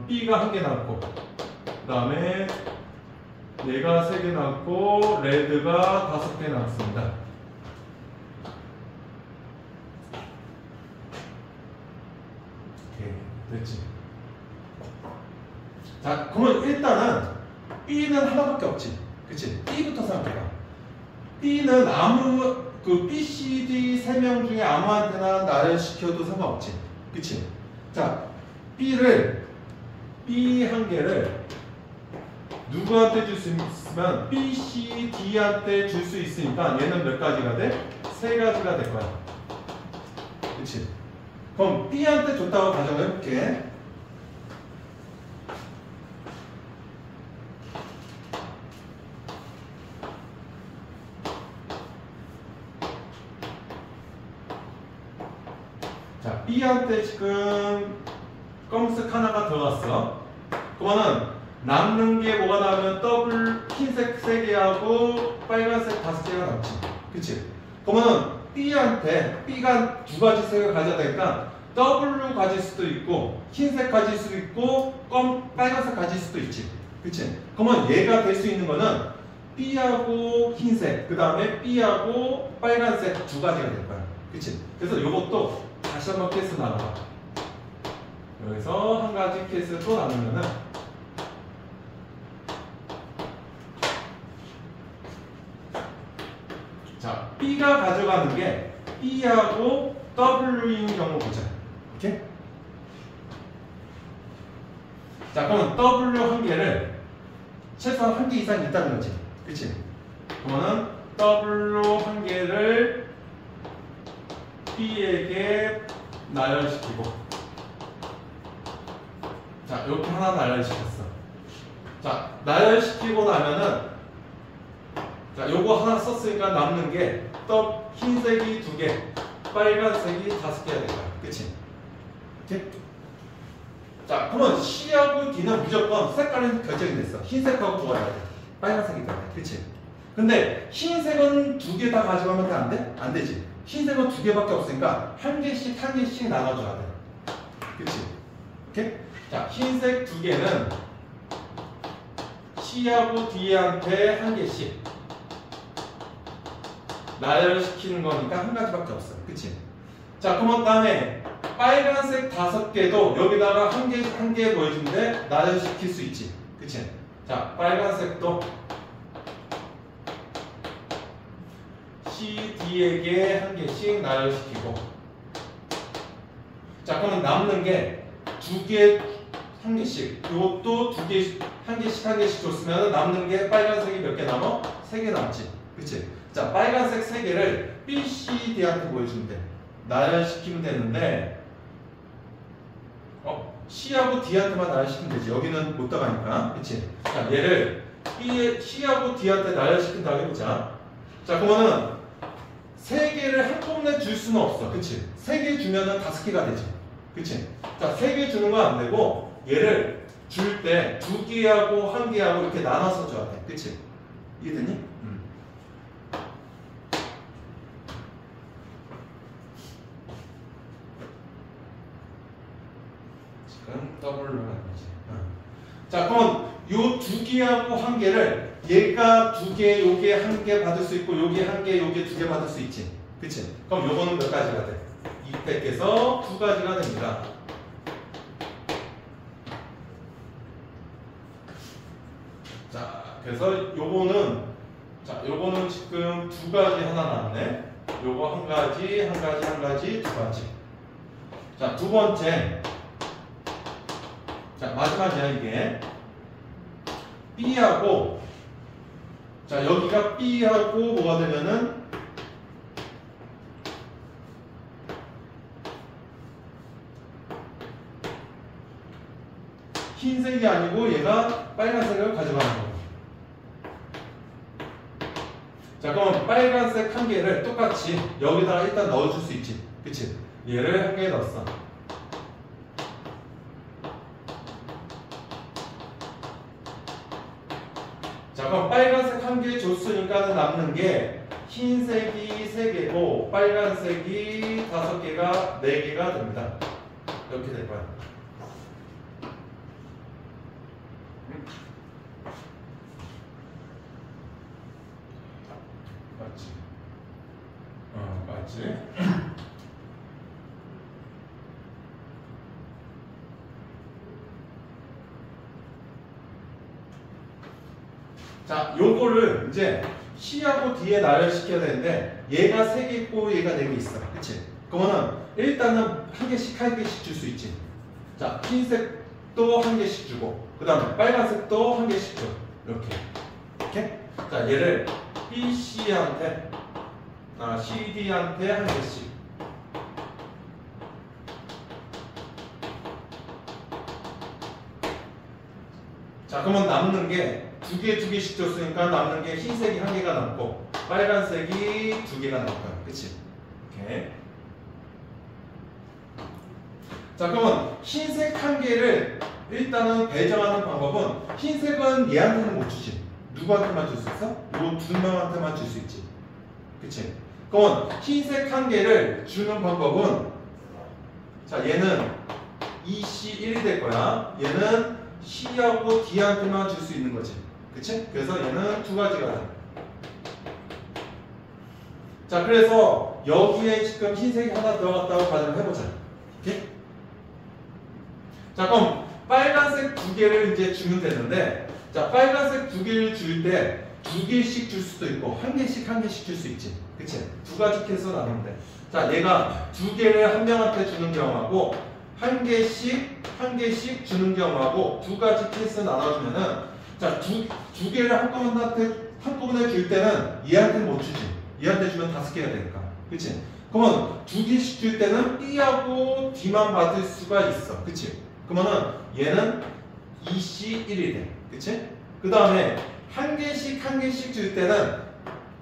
B가 1개 남고, 그 다음에 얘가 3개 남고 레드가 5개 남습니다. 오케이, 됐지? 자, 그러면 일단은 B는 하나밖에 없지. 그치? B부터 생각해봐. B는 B, C, D 3명 중에 아무한테나 나열시켜도 상관없지. 그치? 자, B 한 개를 누구한테 줄 수 있으면 B, C, D한테 줄 수 있으니까 얘는 몇 가지가 돼? 3가지가 될 거야. 그치? 그럼 B한테 줬다고 가정해볼게. 자, B한테 지금 검은색 하나가 들어갔어. 그러면은 남는 게 뭐가 나오면 흰색 3개하고 빨간색 5개가 남지. 그치? 그러면은 B가 2가지 색을 가져야 되니까 W 가질 수도 있고 흰색 가질 수도 있고 빨간색 가질 수도 있지. 그치? 그러면 얘가 될 수 있는 거는 B하고 흰색, 그 다음에 B하고 빨간색 2가지가 될 거야. 그치? 그래서 이것도 다시 한번 케이스 나눠봐. 여기서 한 가지 케이스 또 나누면은 자, B가 가져가는 게 B하고 W인 경우 보자. 오케이? 자, 그러면 W 한 개를 최소한 1개 이상 있다는 거지. 그치? 그러면은 W 한 개를 B에게 나열시키고, 자, 이렇게 하나 나열시켰어. 자, 나열시키고 나면은, 자, 요거 하나 썼으니까 남는 게 흰색이 2개, 빨간색이 5개가 될 거야. 그치? 이렇게? 자, 그러면 C하고 D는 무조건 색깔은 결정이 됐어. 흰색하고 좋아야 돼. 빨간색이 돼야 돼. 그치? 근데 흰색은 2개 다 가져가면 안 돼? 안 되지. 흰색은 2개밖에 없으니까 한 개씩 나눠줘야 돼. 그치? 오케이? 자, 흰색 2개는 C하고 D한테 한 개씩 나열시키는 거니까 한 가지밖에 없어. 그치? 자, 그럼 다음에 빨간색 5개도 여기다가 한 개 보여주는데 나열시킬 수 있지. 그치? 자, 빨간색도 C, D에게 한 개씩 나열시키고, 자, 그러면 남는 게 2개 한 개씩. 이것도 두 개씩, 한 개씩 줬으면 남는 게 빨간색이 몇 개 남아? 3개 남지. 그치? 자, 빨간색 3개를 B, C, D한테 보여주면 돼. 나열시키면 되는데, C하고 D한테만 나열시키면 되지. 여기는 못 들어가니까. 그치? 자, 얘를 C하고 D한테 나열시킨다고 해보자. 자, 그러면은 3개를 한꺼번에 줄 수는 없어. 그치? 3개 주면은 5개가 되지. 그치? 자, 3개 주는 건 안 되고, 얘를 줄 때 2개하고 1개하고 이렇게 나눠서 줘야 돼. 그치? 이해되니? 지금 더블로 가는 거지. 자, 그럼 요 2개하고 1개를 얘가 2개, 요게 1개 받을 수 있고, 요게 1개, 요게 2개 받을 수 있지. 그치? 그럼 요거는 몇 가지가 돼? 200에서 2가지가 됩니다. 자, 그래서 요거는 지금 2가지 하나 나왔네. 요거 1가지, 1가지, 1가지, 2가지. 자, 두 번째. 자, 마지막이야, 이게. B하고, 자, 여기가 B하고 뭐가 되면은, 흰색이 아니고 얘가 빨간색을 가져가는 거고. 자, 그럼 빨간색 1개를 똑같이 여기다가 일단 넣어줄 수 있지. 그치? 얘를 1개 넣었어. 자, 그럼 빨간색 1개 줬으니까 남는 게 흰색이 3개고 빨간색이 5개가 4개가 됩니다. 이렇게 될 거야. 맞지? 맞지? 자, 요거를 이제 C하고 D에 나열시켜야 되는데 얘가 3개 있고 얘가 4개 있어. 그치? 그러면은 일단은 1개씩 줄 수 있지. 자, 흰색도 1개씩 주고 그 다음에 빨간색도 1개씩 줘. 이렇게. 이렇게? 자, 얘를 B, C한테 C, D한테 1개씩. 자, 그러면 남는 게 2개씩 줬으니까 남는 게 흰색이 1개가 남고 빨간색이 2개가 남을 거야. 그치? 이렇게. 자, 그러면 흰색 1개를 일단은 배정하는 방법은 흰색은 얘한테는 못 주지. 누구한테만 줄 수 있어? 요 2명한테만 줄 수 있지. 그치? 그러면 흰색 1개를 주는 방법은 자, 얘는 EC 1이 될 거야. 얘는 C하고 D한테만 줄 수 있는 거지. 그치? 그래서 얘는 2가지가 돼. 자, 그래서 여기에 지금 흰색이 하나 들어갔다고 가정을 해보자. 이렇게? 자, 그럼 빨간색 2개를 이제 주면 되는데, 자, 빨간색 2개를 줄 때 2개씩 줄 수도 있고 1개씩 줄 수 있지. 그치? 2가지 캐서 나누는데. 자, 얘가 2개를 한 명한테 주는 경우하고 1개씩 주는 경우하고 2가지 케이스 나눠주면은 자, 두 개를 한꺼번에 줄 때는 얘한테 못 주지. 얘한테 주면 5개가 되니까. 그치? 그러면 2개씩 줄 때는 B하고 D만 받을 수가 있어. 그치? 그러면은 얘는 EC1이 돼. 그치? 그 다음에 1개씩 줄 때는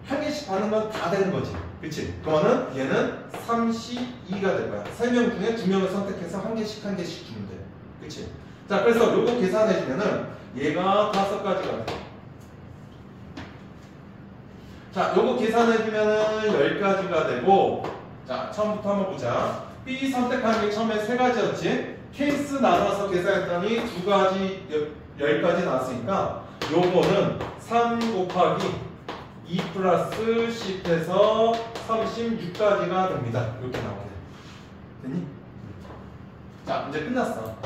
1개씩 받는 건 다 되는 거지. 그치? 그러면은 얘는 3C2가 될 거야. 3명 중에 2명을 선택해서 1개씩 주면 돼. 그치? 자, 그래서 요거 계산해주면은 얘가 5가지가 돼. 자, 요거 계산해주면은 10가지가 되고, 자, 처음부터 한번 보자. B 선택하는 게 처음에 3가지였지? 케이스 나눠서 계산했더니 2가지, 10가지 나왔으니까 요거는 3 곱하기 2 플러스 10해서 36가지가 됩니다. 이렇게 나오네. 됐니? 자, 이제 끝났어.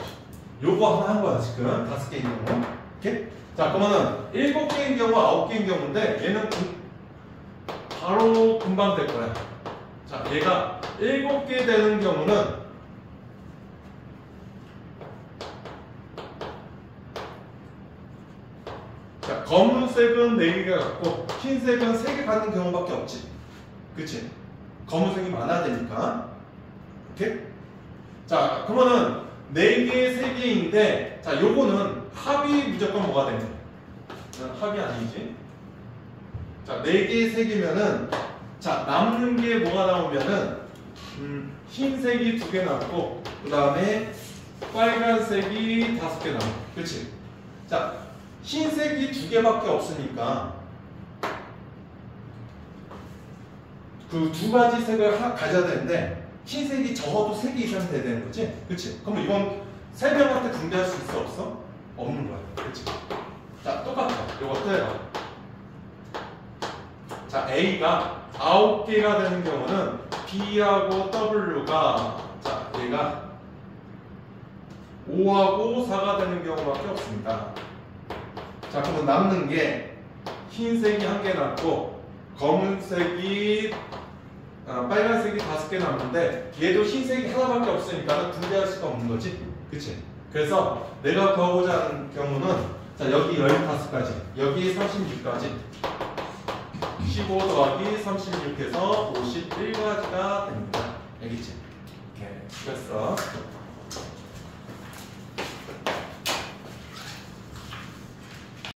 요거 하나 한 거야, 지금. 5개인 경우. 이렇게? 자, 그러면은 7개인 경우, 9개인 경우인데 얘는 바로 금방 될 거야. 자, 얘가 7개 되는 경우는 자, 검은색은 4개가 갖고 흰색은 3개 갖는 경우밖에 없지. 그치? 검은색이 많아야 되니까. 오케이? 자, 그러면은 4개, 3개인데, 자, 요거는 합이 무조건 뭐가 되냐? 합이 아니지. 자, 4개, 3개면은, 자, 남는 게 뭐가 나오면은, 흰색이 2개 남고, 그 다음에 빨간색이 5개 남고. 그치? 자, 흰색이 2개밖에 없으니까, 그 2가지 색을 가져야 되는데, 흰색이 적어도 3개 이상 돼야 되는 거지? 그치? 그럼 이건 3명한테 분배할 수 있어? 없어? 없는 거야. 그치? 자, 똑같아. 요것도요. 자, A가 9개가 되는 경우는 B하고 W가, 자, 얘가 5하고 4가 되는 경우밖에 없습니다. 자, 그러면 남는 게 흰색이 1개 남고, 검은색이 빨간색이 5개 남는데 얘도 흰색이 하나밖에 없으니까 분배할 수가 없는 거지. 그치? 그래서 내가 구하고자 하는 경우는 자, 여기 15가지, 여기 36가지, 15 더하기 36해서 51가지가 됩니다. 알겠지? 오케이. 됐어.